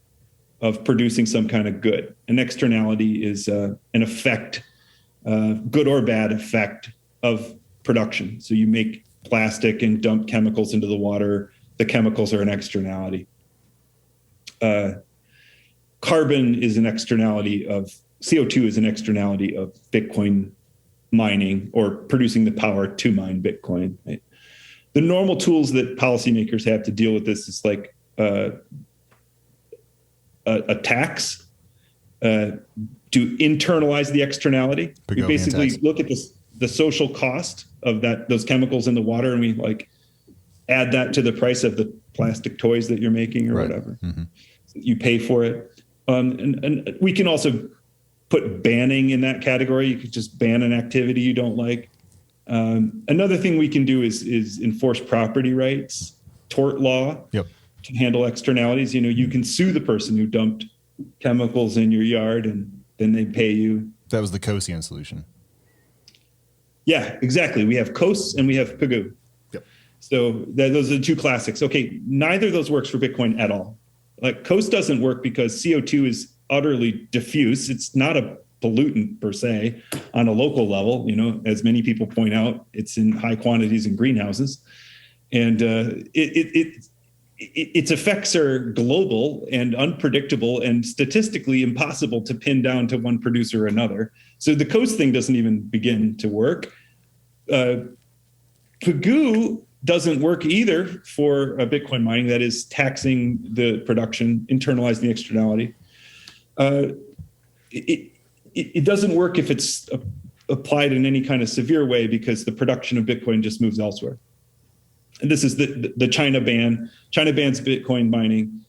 of producing some kind of good. An externality is an effect, good or bad effect of production. So you make plastic and dump chemicals into the water. The chemicals are an externality. Carbon is an externality of, CO2 is an externality of Bitcoin mining or producing the power to mine Bitcoin. Right? The normal tools that policymakers have to deal with this is like a tax to internalize the externality. We basically look at the social cost of those chemicals in the water, and we like add that to the price of the plastic toys that you're making or whatever. Mm-hmm. You pay for it. And we can also put banning in that category. You could just ban an activity you don't like. Another thing we can do is enforce property rights, tort law to handle externalities. You know, you can sue the person who dumped chemicals in your yard and then they pay you. That was the Kosian solution. Yeah, exactly. We have Kos and we have Pagoo. Yep. So those are the two classics. Okay, neither of those works for Bitcoin at all. Like Kos doesn't work because CO2 is utterly diffuse. It's not a pollutant per se on a local level. You know, as many people point out, it's in high quantities in greenhouses, and its effects are global and unpredictable and statistically impossible to pin down to one producer or another. So the Kos thing doesn't even begin to work. Pagoo doesn't work either for Bitcoin mining, that is taxing the production, internalizing the externality. It doesn't work if it's applied in any kind of severe way because the production of Bitcoin just moves elsewhere. And this is the China ban. China bans Bitcoin mining.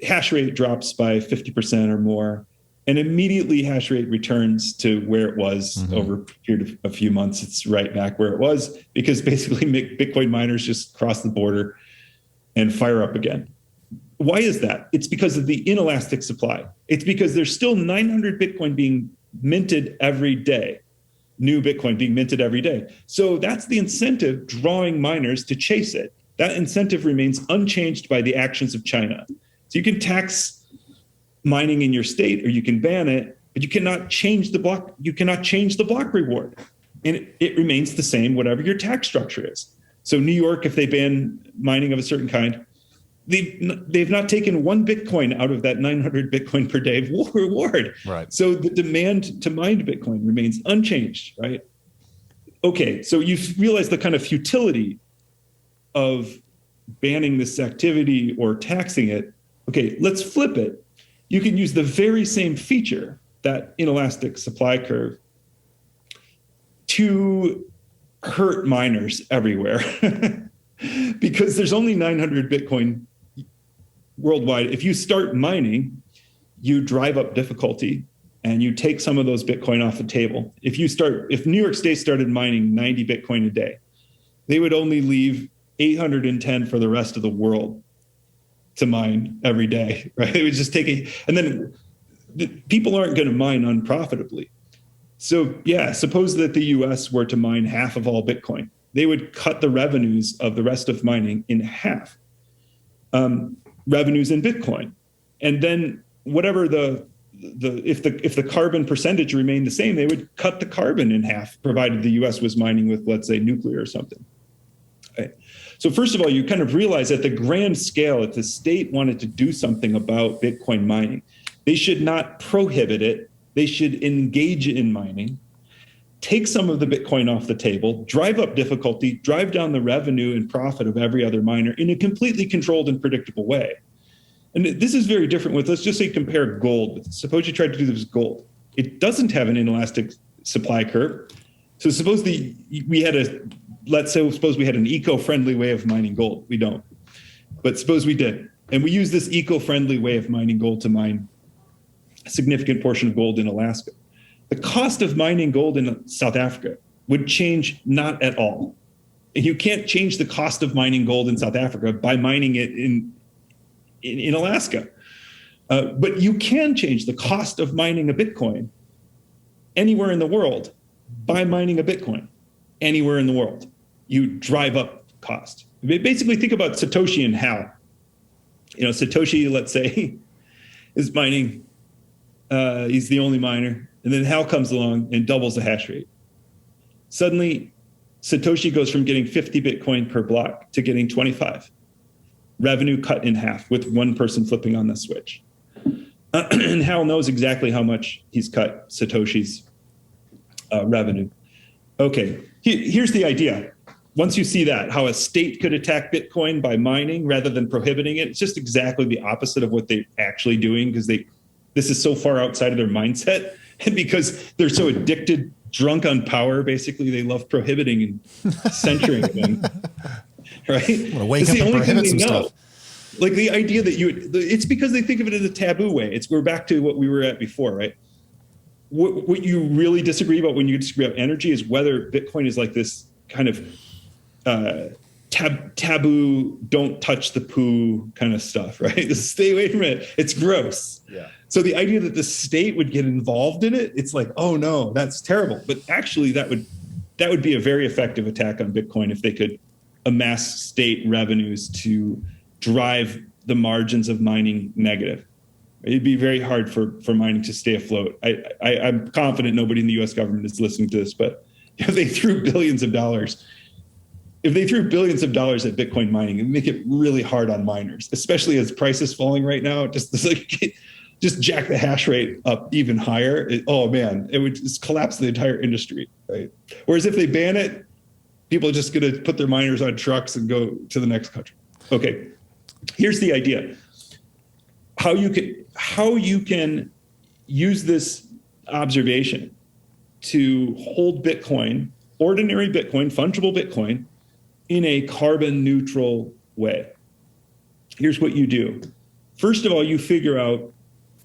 Hash rate drops by 50% or more. And immediately hash rate returns to where it was over a period of a few months. It's right back where it was because basically Bitcoin miners just cross the border and fire up again. Why is that? It's because of the inelastic supply. It's because there's still 900 Bitcoin being minted every day, new Bitcoin being minted every day. So that's the incentive drawing miners to chase it. That incentive remains unchanged by the actions of China. So you can tax mining in your state or you can ban it, but you cannot change the block. You cannot change the block reward. And it remains the same, whatever your tax structure is. So New York, if they ban mining of a certain kind, they've not taken one Bitcoin out of that 900 Bitcoin per day reward. Right. So the demand to mine Bitcoin remains unchanged, right? Okay, so you've realized the kind of futility of banning this activity or taxing it. Okay, let's flip it. You can use the very same feature, that inelastic supply curve, to hurt miners everywhere. Because there's only 900 Bitcoin worldwide. If you start mining, you drive up difficulty and you take some of those Bitcoin off the table. If New York State started mining 90 Bitcoin a day, they would only leave 810 for the rest of the world to mine every day, right? It would just and then people aren't going to mine unprofitably. So yeah, suppose that the US were to mine half of all Bitcoin. They would cut the revenues of the rest of mining in half, revenues in Bitcoin. And then whatever if the carbon percentage remained the same, they would cut the carbon in half, provided the US was mining with, let's say, nuclear or something. Okay. So first of all, you kind of realize at the grand scale, if the state wanted to do something about Bitcoin mining, they should not prohibit it. They should engage in mining, take some of the Bitcoin off the table, drive up difficulty, drive down the revenue and profit of every other miner in a completely controlled and predictable way. And this is very different with, let's just say, compare gold. Suppose you tried to do this with gold. It doesn't have an inelastic supply curve. So suppose we had an eco-friendly way of mining gold. We don't. But suppose we did. And we use this eco-friendly way of mining gold to mine a significant portion of gold in Alaska. The cost of mining gold in South Africa would change not at all. You can't change the cost of mining gold in South Africa by mining it in Alaska. But you can change the cost of mining a Bitcoin anywhere in the world by mining a Bitcoin anywhere in the world. You drive up cost. Basically, think about Satoshi and Hal. Satoshi, let's say, is mining. He's the only miner. And then Hal comes along and doubles the hash rate. Suddenly, Satoshi goes from getting 50 Bitcoin per block to getting 25. Revenue cut in half with one person flipping on the switch. And Hal knows exactly how much he's cut Satoshi's revenue. Okay, here's the idea. Once you see that, how a state could attack Bitcoin by mining rather than prohibiting it, it's just exactly the opposite of what they're actually doing, because this is so far outside of their mindset. And because they're so addicted, drunk on power, basically, they love prohibiting and censoring them. Right? I'm gonna wake up and prohibit some stuff. Like the idea that it's because they think of it as a taboo way. We're back to what we were at before, right? What you really disagree about when you disagree about energy is whether Bitcoin is like this kind of taboo, don't touch the poo kind of stuff, right? Just stay away from it. It's gross. Yeah. So the idea that the state would get involved in it, it's like, oh no, that's terrible. But actually, that would be a very effective attack on Bitcoin if they could amass state revenues to drive the margins of mining negative. It'd be very hard for mining to stay afloat. I'm confident nobody in the U.S. government is listening to this, but if they threw billions of dollars at Bitcoin mining, it'd make it really hard on miners, especially as prices falling right now. Just jack the hash rate up even higher. It would just collapse the entire industry, right? Whereas if they ban it, people are just going to put their miners on trucks and go to the next country. Okay, here's the idea. How you can use this observation to hold Bitcoin, ordinary Bitcoin, fungible Bitcoin, in a carbon neutral way. Here's what you do. First of all, you figure out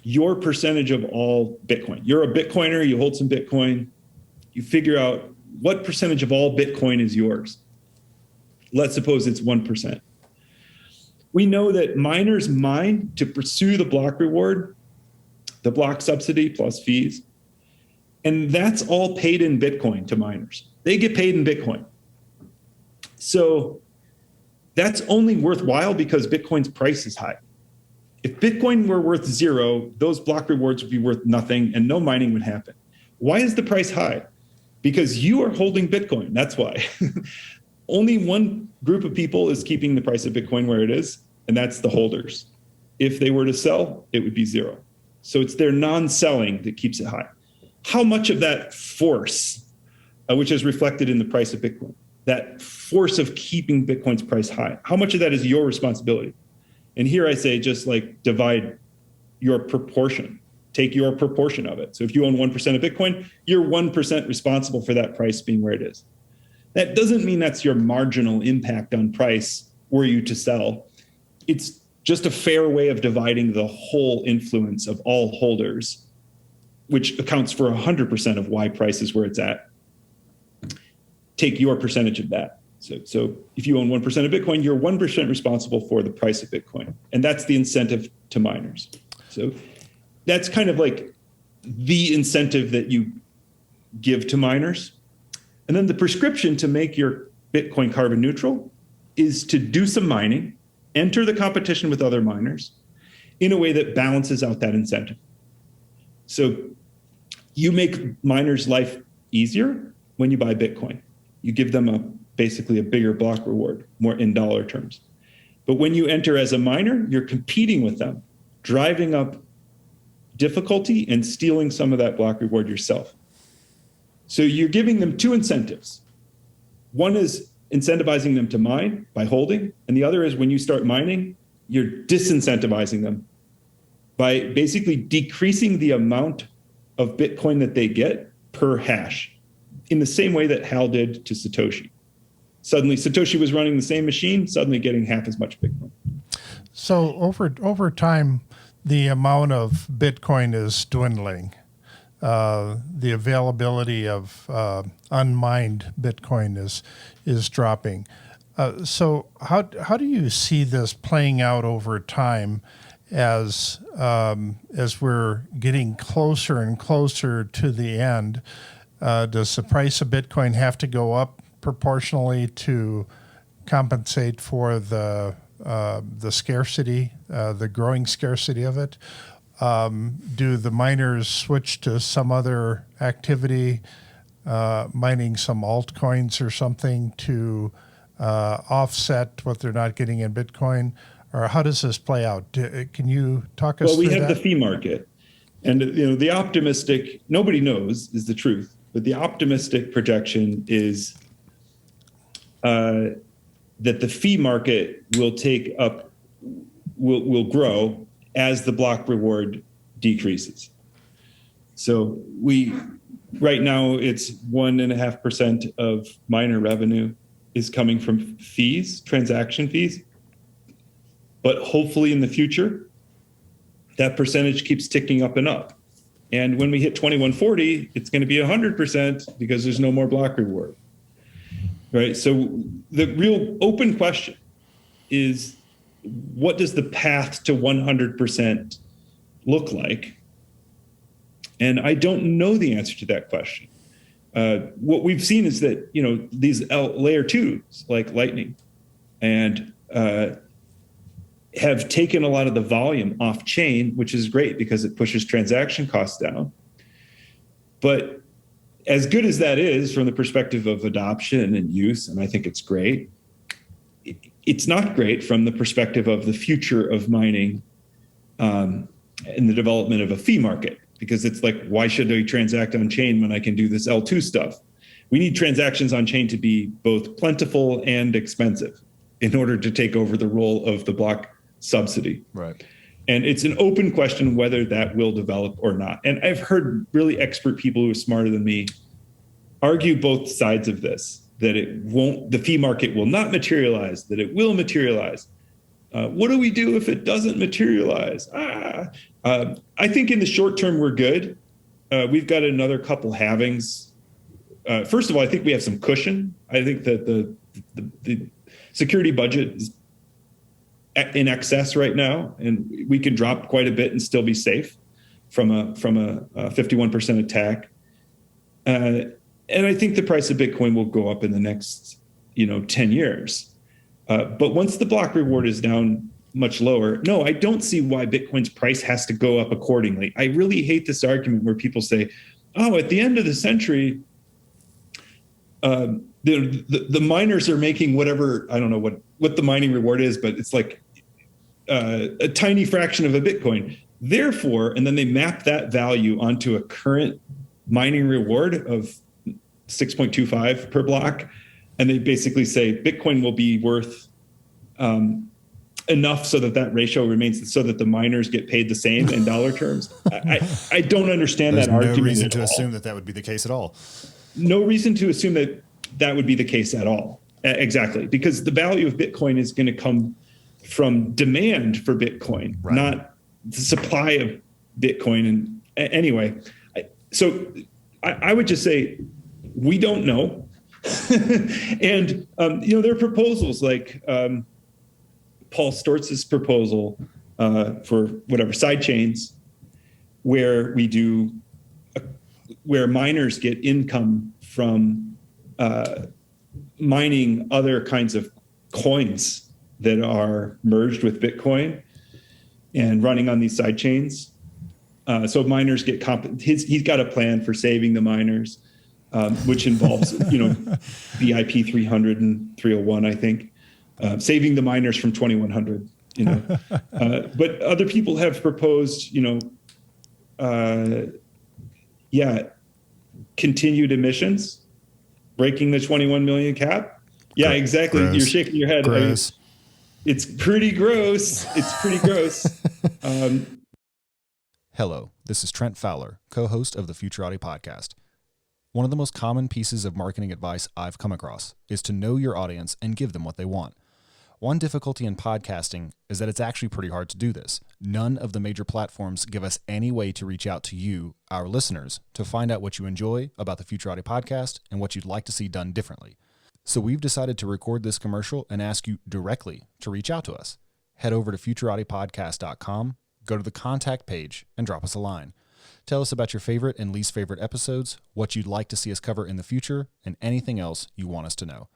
your percentage of all Bitcoin. You're a Bitcoiner, you hold some Bitcoin. You figure out what percentage of all Bitcoin is yours. Let's suppose it's 1%. We know that miners mine to pursue the block reward, the block subsidy plus fees, and that's all paid in Bitcoin to miners. They get paid in Bitcoin. So that's only worthwhile because Bitcoin's price is high. If Bitcoin were worth zero, those block rewards would be worth nothing and no mining would happen. Why is the price high? Because you are holding Bitcoin. That's why. Only one group of people is keeping the price of Bitcoin where it is, and that's the holders. If they were to sell, it would be zero. So it's their non-selling that keeps it high. How much of that force, which is reflected in the price of Bitcoin, that force of keeping Bitcoin's price high, how much of that is your responsibility? And here I say, just like divide your proportion. Take your proportion of it. So if you own 1% of Bitcoin, you're 1% responsible for that price being where it is. That doesn't mean that's your marginal impact on price were you to sell. It's just a fair way of dividing the whole influence of all holders, which accounts for 100% of why price is where it's at. Take your percentage of that. So if you own 1% of Bitcoin, you're 1% responsible for the price of Bitcoin. And that's the incentive to miners. So that's kind of like the incentive that you give to miners. And then the prescription to make your Bitcoin carbon neutral is to do some mining, enter the competition with other miners in a way that balances out that incentive. So you make miners' life easier when you buy Bitcoin. You give them basically a bigger block reward, more in dollar terms. But when you enter as a miner, you're competing with them, driving up difficulty and stealing some of that block reward yourself. So you're giving them two incentives. One is incentivizing them to mine by holding, and the other is when you start mining, you're disincentivizing them by basically decreasing the amount of Bitcoin that they get per hash in the same way that Hal did to Satoshi. Suddenly, Satoshi was running the same machine, suddenly getting half as much Bitcoin. So over time, the amount of Bitcoin is dwindling. The availability of unmined Bitcoin is dropping. So how do you see this playing out over time as we're getting closer and closer to the end? Does the price of Bitcoin have to go up proportionally to compensate for the scarcity, the growing scarcity of it? Do the miners switch to some other activity, mining some altcoins or something to offset what they're not getting in Bitcoin? Or how does this play out? Can you talk us through that? Well, we have the fee market. And the optimistic, nobody knows is the truth, but the optimistic projection is that the fee market will grow as the block reward decreases. So right now it's 1.5% of miner revenue is coming from fees, transaction fees. But hopefully in the future, that percentage keeps ticking up and up. And when we hit 2140, it's going to be 100% because there's no more block reward. Right? So the real open question is, what does the path to 100% look like? And I don't know the answer to that question. What we've seen is that, these layer twos like Lightning and have taken a lot of the volume off chain, which is great because it pushes transaction costs down. But as good as that is from the perspective of adoption and use, and I think it's great, it's not great from the perspective of the future of mining and the development of a fee market, because it's like, why should I transact on chain when I can do this L2 stuff? We need transactions on chain to be both plentiful and expensive in order to take over the role of the block subsidy. Right. And it's an open question whether that will develop or not. And I've heard really expert people who are smarter than me argue both sides of this, that the fee market will not materialize, that it will materialize. What do we do if it doesn't materialize? I think in the short term, we're good. We've got another couple halvings. First of all, I think we have some cushion. I think that the security budget is in excess right now, and we can drop quite a bit and still be safe from a 51% attack. And I think the price of Bitcoin will go up in the next 10 years. But once the block reward is down much lower, no, I don't see why Bitcoin's price has to go up accordingly. I really hate this argument where people say, oh, at the end of the century, the miners are making whatever, I don't know what the mining reward is, but it's like a tiny fraction of a Bitcoin. Therefore, and then they map that value onto a current mining reward of 6.25 per block. And they basically say Bitcoin will be worth enough so that ratio remains, so that the miners get paid the same in dollar terms. I don't understand that argument. There's no reason to assume that would be the case at all. No reason to assume that would be the case at all. Exactly. Because the value of Bitcoin is going to come from demand for Bitcoin, right, not the supply of Bitcoin. And anyway, so I would just say, we don't know. And, there are proposals like Paul Stortz's proposal for whatever side chains, where where miners get income from mining other kinds of coins that are merged with Bitcoin and running on these side chains. So miners get he's got a plan for saving the miners, which involves, BIP 300 and 301, I think, saving the miners from 2100, but other people have proposed, continued emissions, breaking the 21 million cap. Yeah, exactly. Gross. You're shaking your head. It's pretty gross. Hello, this is Trent Fowler, co-host of the Futurati podcast. One of the most common pieces of marketing advice I've come across is to know your audience and give them what they want. One difficulty in podcasting is that it's actually pretty hard to do this. None of the major platforms give us any way to reach out to you, our listeners, to find out what you enjoy about the Futurati podcast and what you'd like to see done differently. So we've decided to record this commercial and ask you directly to reach out to us. Head over to futuratipodcast.com, go to the contact page, and drop us a line. Tell us about your favorite and least favorite episodes, what you'd like to see us cover in the future, and anything else you want us to know.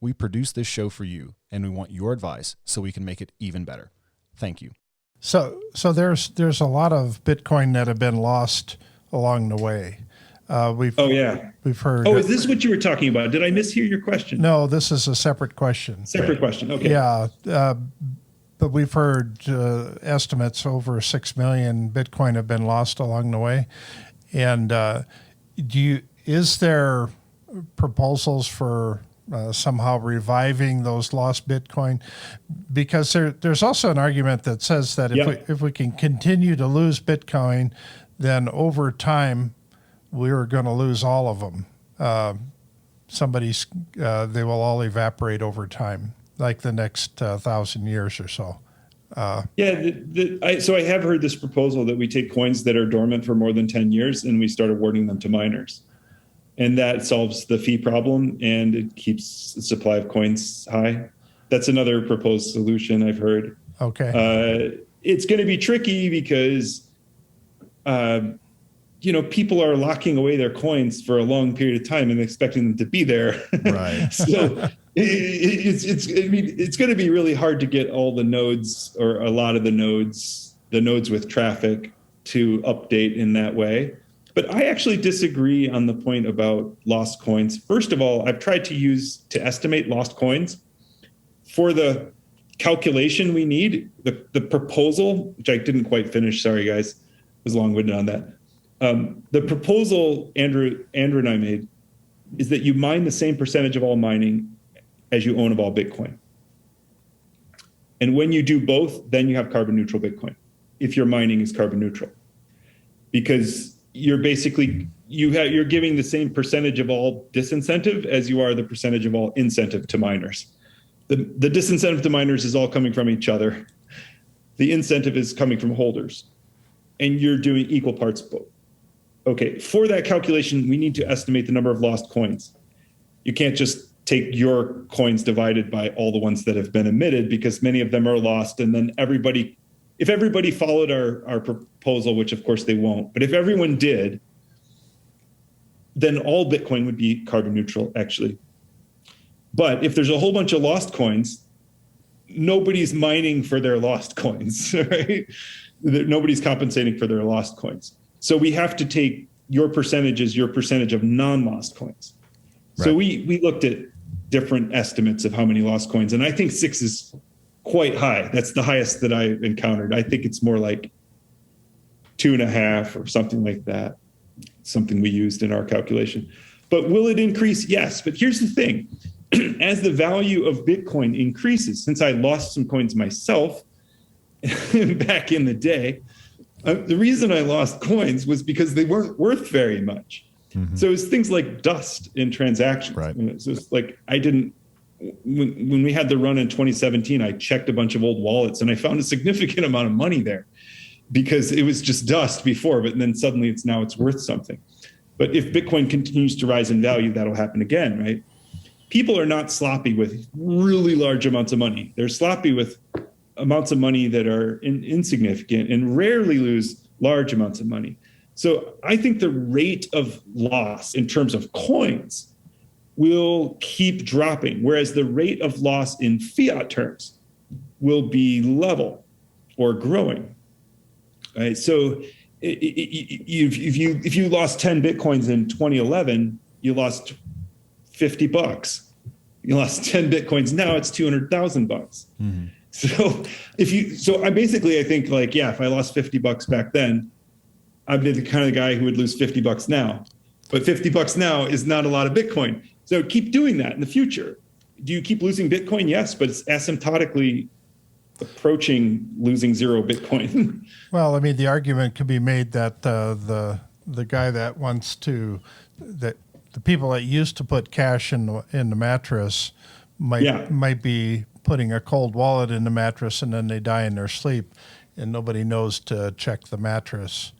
We produce this show for you, and we want your advice so we can make it even better. Thank you. So there's a lot of Bitcoin that have been lost along the way. We've heard. Oh, is this what you were talking about? Did I mishear your question? No, this is a separate question. Separate question. Okay. Yeah, but we've heard estimates over 6 million Bitcoin have been lost along the way. And is there proposals for somehow reviving those lost Bitcoin? Because there's also an argument that says that if we can continue to lose Bitcoin, then over time we're going to lose all of them. They will all evaporate over time, like the next 1,000 years or so. So I have heard this proposal that we take coins that are dormant for more than 10 years and we start awarding them to miners. And that solves the fee problem and it keeps the supply of coins high. That's another proposed solution I've heard. Okay. It's going to be tricky because, people are locking away their coins for a long period of time and expecting them to be there. Right. So it's going to be really hard to get all the nodes or a lot of the nodes with traffic to update in that way. But I actually disagree on the point about lost coins. First of all, I've tried to estimate lost coins for the calculation we need, the proposal, which I didn't quite finish. Sorry, guys, I was long-winded on that. The proposal Andrew and I made is that you mine the same percentage of all mining as you own of all Bitcoin. And when you do both, then you have carbon neutral Bitcoin, if your mining is carbon neutral. Because you're basically, you're giving the same percentage of all disincentive as you are the percentage of all incentive to miners. The disincentive to miners is all coming from each other. The incentive is coming from holders. And you're doing equal parts both. Okay, for that calculation, we need to estimate the number of lost coins. You can't just take your coins divided by all the ones that have been emitted because many of them are lost. And then if everybody followed our proposal, which of course they won't, but if everyone did, then all Bitcoin would be carbon neutral, actually. But if there's a whole bunch of lost coins, nobody's mining for their lost coins, right? Nobody's compensating for their lost coins. So we have to take your percentage of non-lost coins. Right. So we looked at different estimates of how many lost coins, and I think 6 is quite high. That's the highest that I've encountered. I think it's more like 2.5 or something like that, something we used in our calculation. But will it increase? Yes. But here's the thing. As the value of Bitcoin increases, since I lost some coins myself back in the day, the reason I lost coins was because they weren't worth very much. Mm-hmm. So it's things like dust in transactions. Right. So it's like when we had the run in 2017, I checked a bunch of old wallets and I found a significant amount of money there because it was just dust before, but then suddenly it's worth something. But if Bitcoin continues to rise in value, that'll happen again, right? People are not sloppy with really large amounts of money. They're sloppy with amounts of money that are insignificant and rarely lose large amounts of money. So I think the rate of loss in terms of coins will keep dropping, whereas the rate of loss in fiat terms will be level or growing. Right? So if you lost 10 Bitcoins in 2011, you lost $50. You lost 10 Bitcoins now, it's $200,000. Mm-hmm. So I think like, if I lost $50 back then, I'd be the kind of guy who would lose $50 now. But $50 now is not a lot of Bitcoin. So keep doing that in the future. Do you keep losing Bitcoin? Yes, but it's asymptotically approaching losing zero Bitcoin. Well, I mean, the argument could be made that the guy that wants to, that the people that used to put cash in the mattress might be putting a cold wallet in the mattress and then they die in their sleep and nobody knows to check the mattress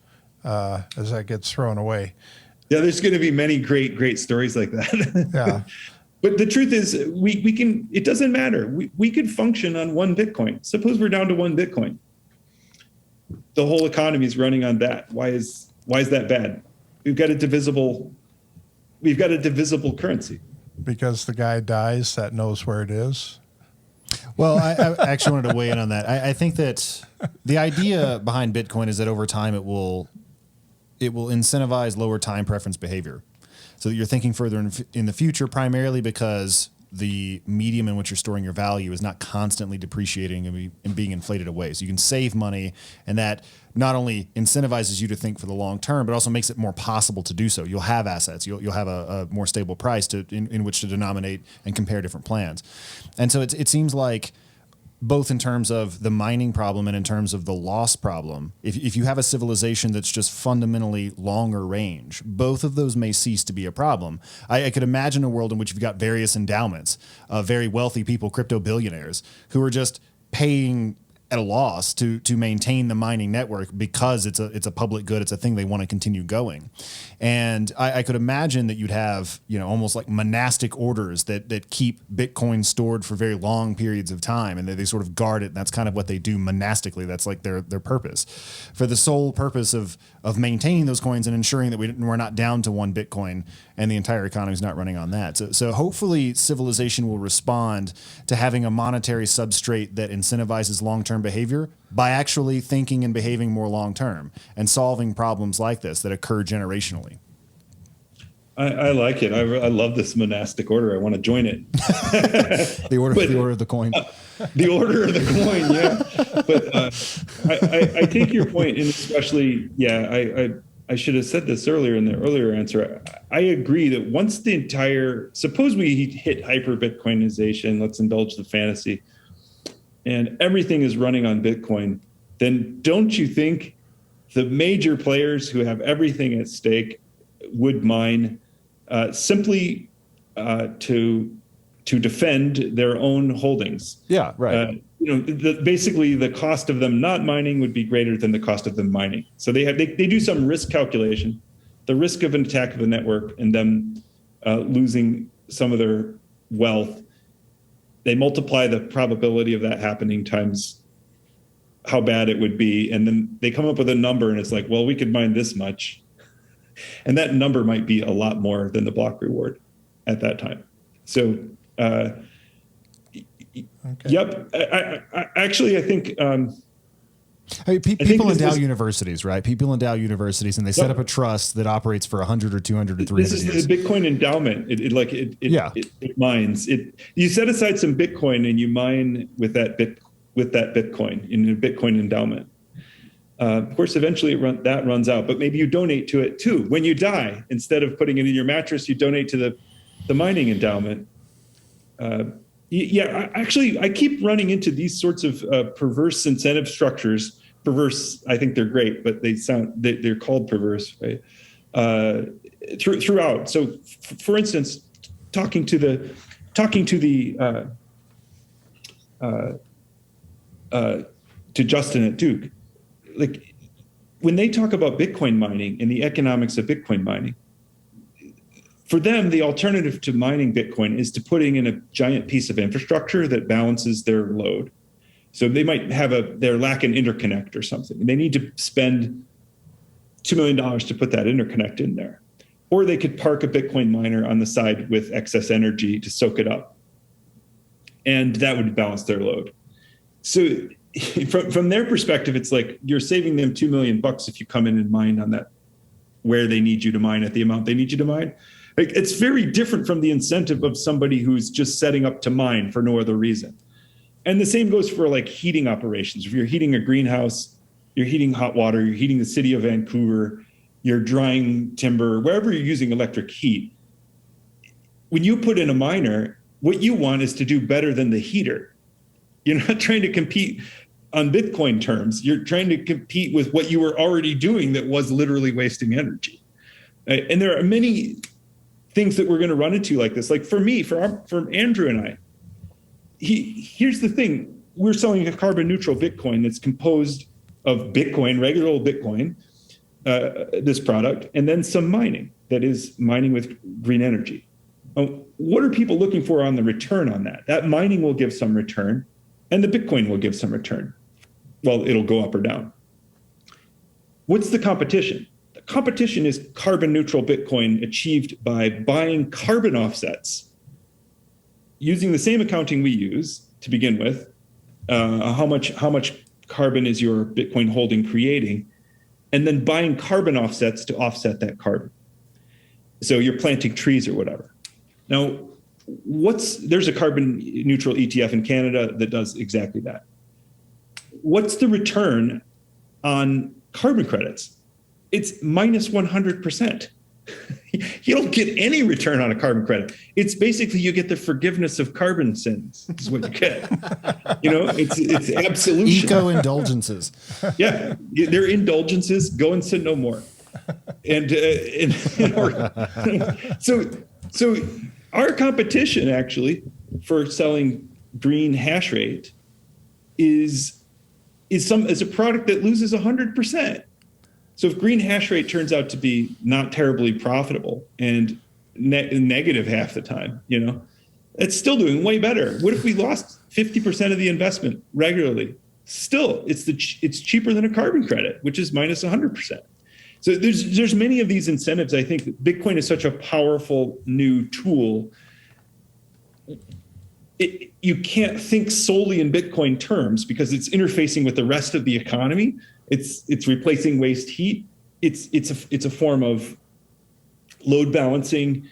as that gets thrown away. Yeah, there's going to be many great stories like that. Yeah. But the truth is we can, it doesn't matter. We could function on 1 Bitcoin. Suppose we're down to 1 Bitcoin. The whole economy is running on that. Why is that bad? We've got a divisible currency. Because the guy dies that knows where it is. Well, I actually wanted to weigh in on that. I think that the idea behind Bitcoin is that over time it will incentivize lower time preference behavior. So that you're thinking further in the future, primarily because the medium in which you're storing your value is not constantly depreciating and being inflated away. So you can save money, and that not only incentivizes you to think for the long term, but also makes it more possible to do so. You'll have assets. You'll have a more stable price in which to denominate and compare different plans. And so it seems like, both in terms of the mining problem and in terms of the loss problem, if you have a civilization that's just fundamentally longer range, both of those may cease to be a problem. I could imagine a world in which you've got various endowments of very wealthy people, crypto billionaires, who are just paying at a loss to maintain the mining network because it's a public good. It's a thing they want to continue going. And I could imagine that you'd have, almost like monastic orders that keep Bitcoin stored for very long periods of time, and they sort of guard it. And that's kind of what they do monastically. That's like their purpose, for the sole purpose of maintaining those coins and ensuring that we're not down to one Bitcoin and the entire economy is not running on that. So hopefully civilization will respond to having a monetary substrate that incentivizes long-term behavior by actually thinking and behaving more long-term and solving problems like this that occur generationally. I like it. I love this monastic order. I want to join it. The order of the coin. The order of the coin, yeah. But I take your point, and especially, I should have said this earlier in the earlier answer. I agree that once suppose we hit hyper Bitcoinization, let's indulge the fantasy, and everything is running on Bitcoin, then don't you think the major players who have everything at stake would mine simply to defend their own holdings? Yeah, right. Basically the cost of them not mining would be greater than the cost of them mining. So they do some risk calculation, the risk of an attack of the network and them losing some of their wealth. They multiply the probability of that happening times how bad it would be. And then they come up with a number, and it's like, well, we could mine this much. And that number might be a lot more than the block reward at that time. So, okay. Yep. I think people endow universities, right? People endow universities, and they set up a trust that operates for 100 or 200 or 300 years. This is the Bitcoin endowment. It mines. You set aside some Bitcoin and you mine with that Bitcoin in a Bitcoin endowment. Of course, eventually that runs out, but maybe you donate to it too. When you die, instead of putting it in your mattress, you donate to the mining endowment. I keep running into these sorts of perverse incentive structures. Perverse, I think they're great, but they're called perverse, right? Throughout. So, for instance, talking to Justin at Duke, like when they talk about Bitcoin mining and the economics of Bitcoin mining, for them, the alternative to mining Bitcoin is to putting in a giant piece of infrastructure that balances their load. So they might they're lacking interconnect or something, and they need to spend $2 million to put that interconnect in there. Or they could park a Bitcoin miner on the side with excess energy to soak it up, and that would balance their load. So from their perspective, it's like you're saving them $2 million if you come in and mine on that, where they need you to mine at the amount they need you to mine. Like, it's very different from the incentive of somebody who's just setting up to mine for no other reason. And the same goes for like heating operations. If you're heating a greenhouse, you're heating hot water, you're heating the city of Vancouver, you're drying timber, wherever you're using electric heat. When you put in a miner, what you want is to do better than the heater. You're not trying to compete on Bitcoin terms. You're trying to compete with what you were already doing that was literally wasting energy. And there are many things that we're going to run into like this. Like for me, for Andrew and I, here's the thing. We're selling a carbon neutral Bitcoin that's composed of Bitcoin, regular old Bitcoin, this product, and then some mining that is mining with green energy. What are people looking for on the return on that? That mining will give some return, and the Bitcoin will give some return. Well, it'll go up or down. What's the competition? Competition is carbon neutral Bitcoin achieved by buying carbon offsets using the same accounting we use to begin with, how much carbon is your Bitcoin holding creating, and then buying carbon offsets to offset that carbon. So you're planting trees or whatever. Now, there's a carbon neutral ETF in Canada that does exactly that. What's the return on carbon credits? It's minus 100%. You don't get any return on a carbon credit. It's basically you get the forgiveness of carbon sins is what you get. It's absolution. Eco-indulgences. Yeah, they're indulgences. Go and sin no more. And so our competition actually for selling green hash rate is a product that loses 100%. So if green hash rate turns out to be not terribly profitable and negative half the time, it's still doing way better. What if we lost 50% of the investment regularly? Still, it's cheaper than a carbon credit, which is minus 100%. So there's many of these incentives. I think that Bitcoin is such a powerful new tool. You can't think solely in Bitcoin terms because it's interfacing with the rest of the economy. It's replacing waste heat. It's a form of load balancing.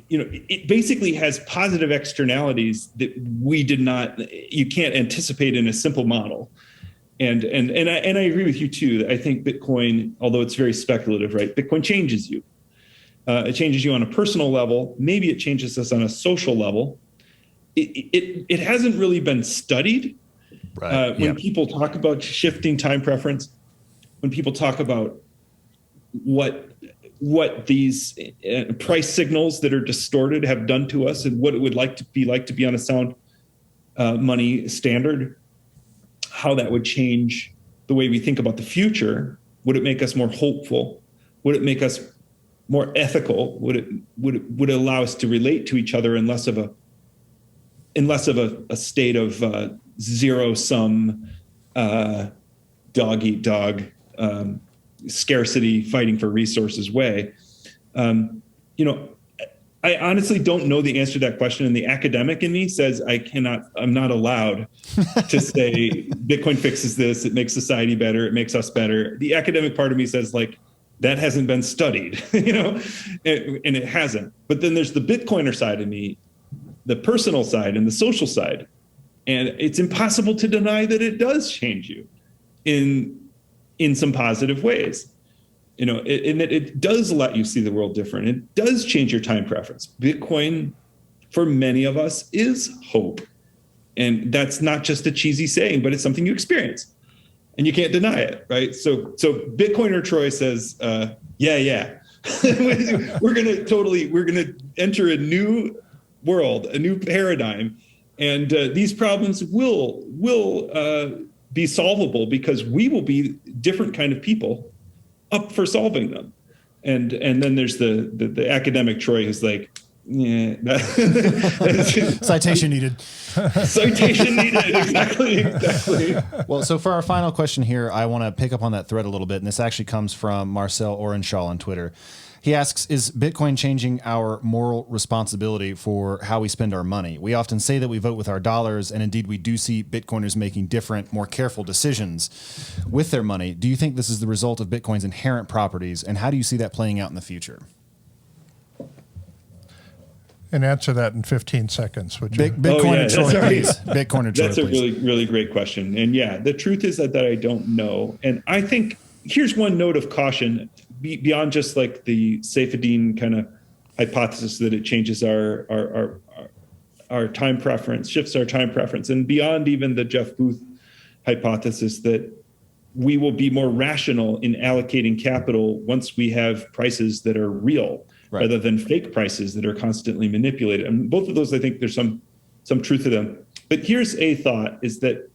It basically has positive externalities that you can't anticipate in a simple model. And I agree with you too. I think Bitcoin, although it's very speculative, right? Bitcoin changes you. It changes you on a personal level. Maybe it changes us on a social level. It hasn't really been studied. Right. When people talk about shifting time preference, when people talk about what these price signals that are distorted have done to us and what it would like to be on a sound money standard, how that would change the way we think about the future. Would it make us more hopeful? Would it make us more ethical? Would it allow us to relate to each other in less of a state of zero sum dog eat dog scarcity fighting for resources way? I honestly don't know the answer to that question. And the academic in me says I'm not allowed to say Bitcoin fixes this. It makes society better. It makes us better. The academic part of me says that hasn't been studied, and it hasn't. But then there's the Bitcoiner side of me, the personal side and the social side. And it's impossible to deny that it does change you in some positive ways. And that it does let you see the world different. It does change your time preference. Bitcoin, for many of us, is hope. And that's not just a cheesy saying, but it's something you experience. And you can't deny it, right? So Bitcoiner Troy says, yeah. we're gonna enter a new world, a new paradigm. And these problems will be solvable because we will be different kind of people up for solving them. And then there's the academic Troy who's like, yeah. Citation needed. Citation needed. Exactly. Well, so for our final question here, I want to pick up on that thread a little bit. And this actually comes from Marcel Orenshaw on Twitter. He asks, is Bitcoin changing our moral responsibility for how we spend our money? We often say that we vote with our dollars, and indeed we do see Bitcoiners making different, more careful decisions with their money. Do you think this is the result of Bitcoin's inherent properties, and how do you see that playing out in the future? And answer that in 15 seconds, would you? Bitcoiner Troy, please. Bitcoiner Troy, That's a really, really great question. And yeah, the truth is that I don't know. And I think here's one note of caution. Beyond just like the Saifedean kind of hypothesis that it changes our time preference, shifts our time preference, and beyond even the Jeff Booth hypothesis that we will be more rational in allocating capital once we have prices that are real, right, rather than fake prices that are constantly manipulated. And both of those, I think there's some truth to them. But here's a thought, is that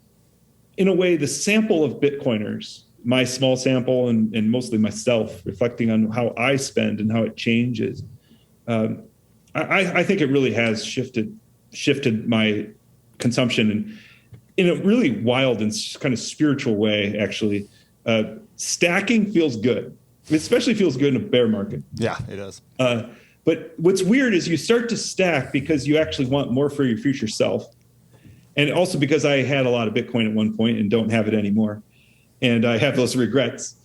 in a way, the sample of Bitcoiners, my small sample and mostly myself, reflecting on how I spend and how it changes, I think it really has shifted my consumption and in a really wild and kind of spiritual way, actually. Stacking feels good. It especially feels good in a bear market. Yeah, it does. But But what's weird is you start to stack because you actually want more for your future self. And also because I had a lot of Bitcoin at one point and don't have it anymore. And I have those regrets.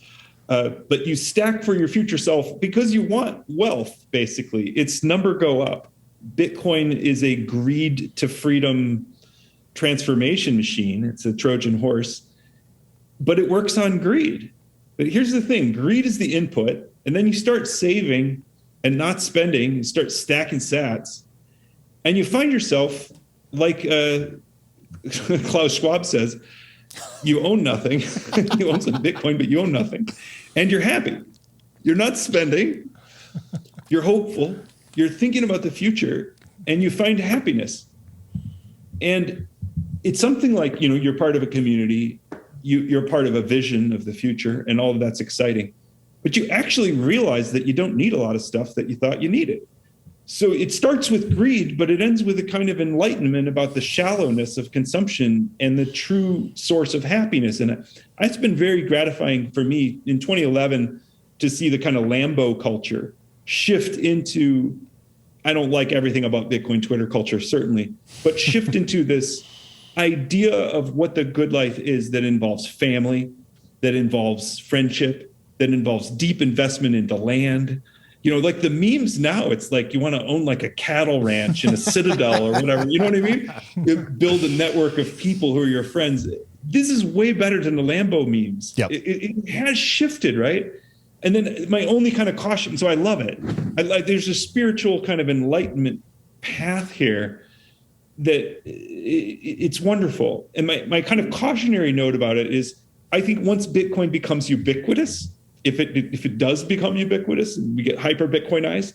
But you stack for your future self because you want wealth, basically. Its number go up. Bitcoin is a greed to freedom transformation machine. It's a Trojan horse, but it works on greed. But here's the thing, greed is the input, and then you start saving and not spending, you start stacking sats, and you find yourself like Klaus Schwab says, you own nothing. You own some Bitcoin, but you own nothing. And you're happy. You're not spending. You're hopeful. You're thinking about the future, and you find happiness. And it's something like, you're part of a community. You're part of a vision of the future, and all of that's exciting. But you actually realize that you don't need a lot of stuff that you thought you needed. So it starts with greed, but it ends with a kind of enlightenment about the shallowness of consumption and the true source of happiness. And it's been very gratifying for me in 2011 to see the kind of Lambo culture shift into, I don't like everything about Bitcoin Twitter culture, certainly, but shift into this idea of what the good life is that involves family, that involves friendship, that involves deep investment into land. Like the memes now, it's like you want to own like a cattle ranch in a citadel or whatever. You know what I mean? You build a network of people who are your friends. This is way better than the Lambo memes. Yep. It has shifted, right? And then my only kind of caution, so I love it. There's a spiritual kind of enlightenment path here that it's wonderful. And my kind of cautionary note about it is, I think once Bitcoin becomes ubiquitous, if it does become ubiquitous and we get hyper Bitcoinized,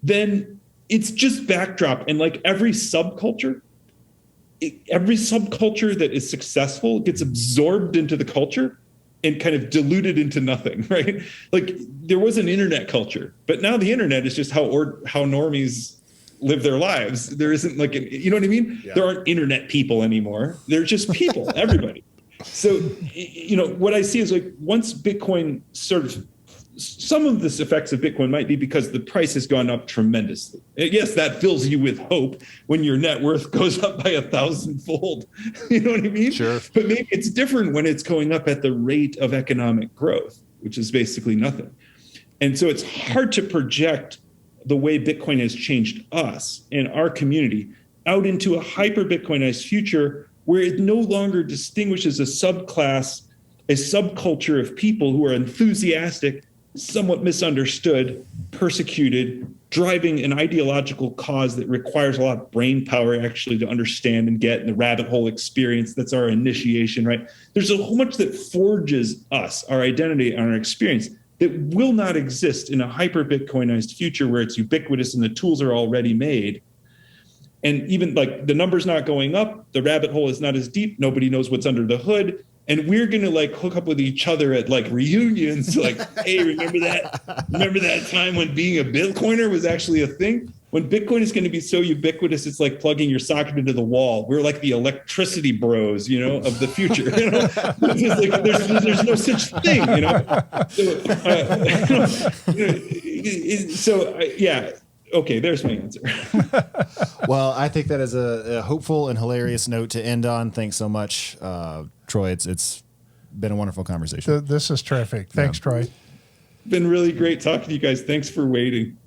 then it's just backdrop. And like every subculture that is successful gets absorbed into the culture and kind of diluted into nothing, right? Like there was an internet culture, but now the internet is just how normies live their lives. There isn't like, you know what I mean? Yeah. There aren't internet people anymore. They're just people, everybody. So, what I see is like once Bitcoin some of the effects of Bitcoin might be because the price has gone up tremendously. Yes, that fills you with hope when your net worth goes up by 1,000-fold. You know what I mean? Sure. But maybe it's different when it's going up at the rate of economic growth, which is basically nothing. And so it's hard to project the way Bitcoin has changed us and our community out into a hyper Bitcoinized future where it no longer distinguishes a subclass, a subculture of people who are enthusiastic, somewhat misunderstood, persecuted, driving an ideological cause that requires a lot of brain power actually to understand and get, and the rabbit hole experience, that's our initiation, right? There's a whole much that forges us, our identity and our experience, that will not exist in a hyper-Bitcoinized future where it's ubiquitous and the tools are already made. And even like the number's not going up, the rabbit hole is not as deep, nobody knows what's under the hood. And we're going to like hook up with each other at like reunions, like, hey, remember that time when being a Bitcoiner was actually a thing? When Bitcoin is going to be so ubiquitous, it's like plugging your socket into the wall. We're like the electricity bros, of the future. There's no such thing, yeah. Okay, there's my answer. Well, I think that is a hopeful and hilarious note to end on. Thanks so much, Troy. It's been a wonderful conversation. This is terrific. Thanks, Troy. Been really great talking to you guys. Thanks for waiting.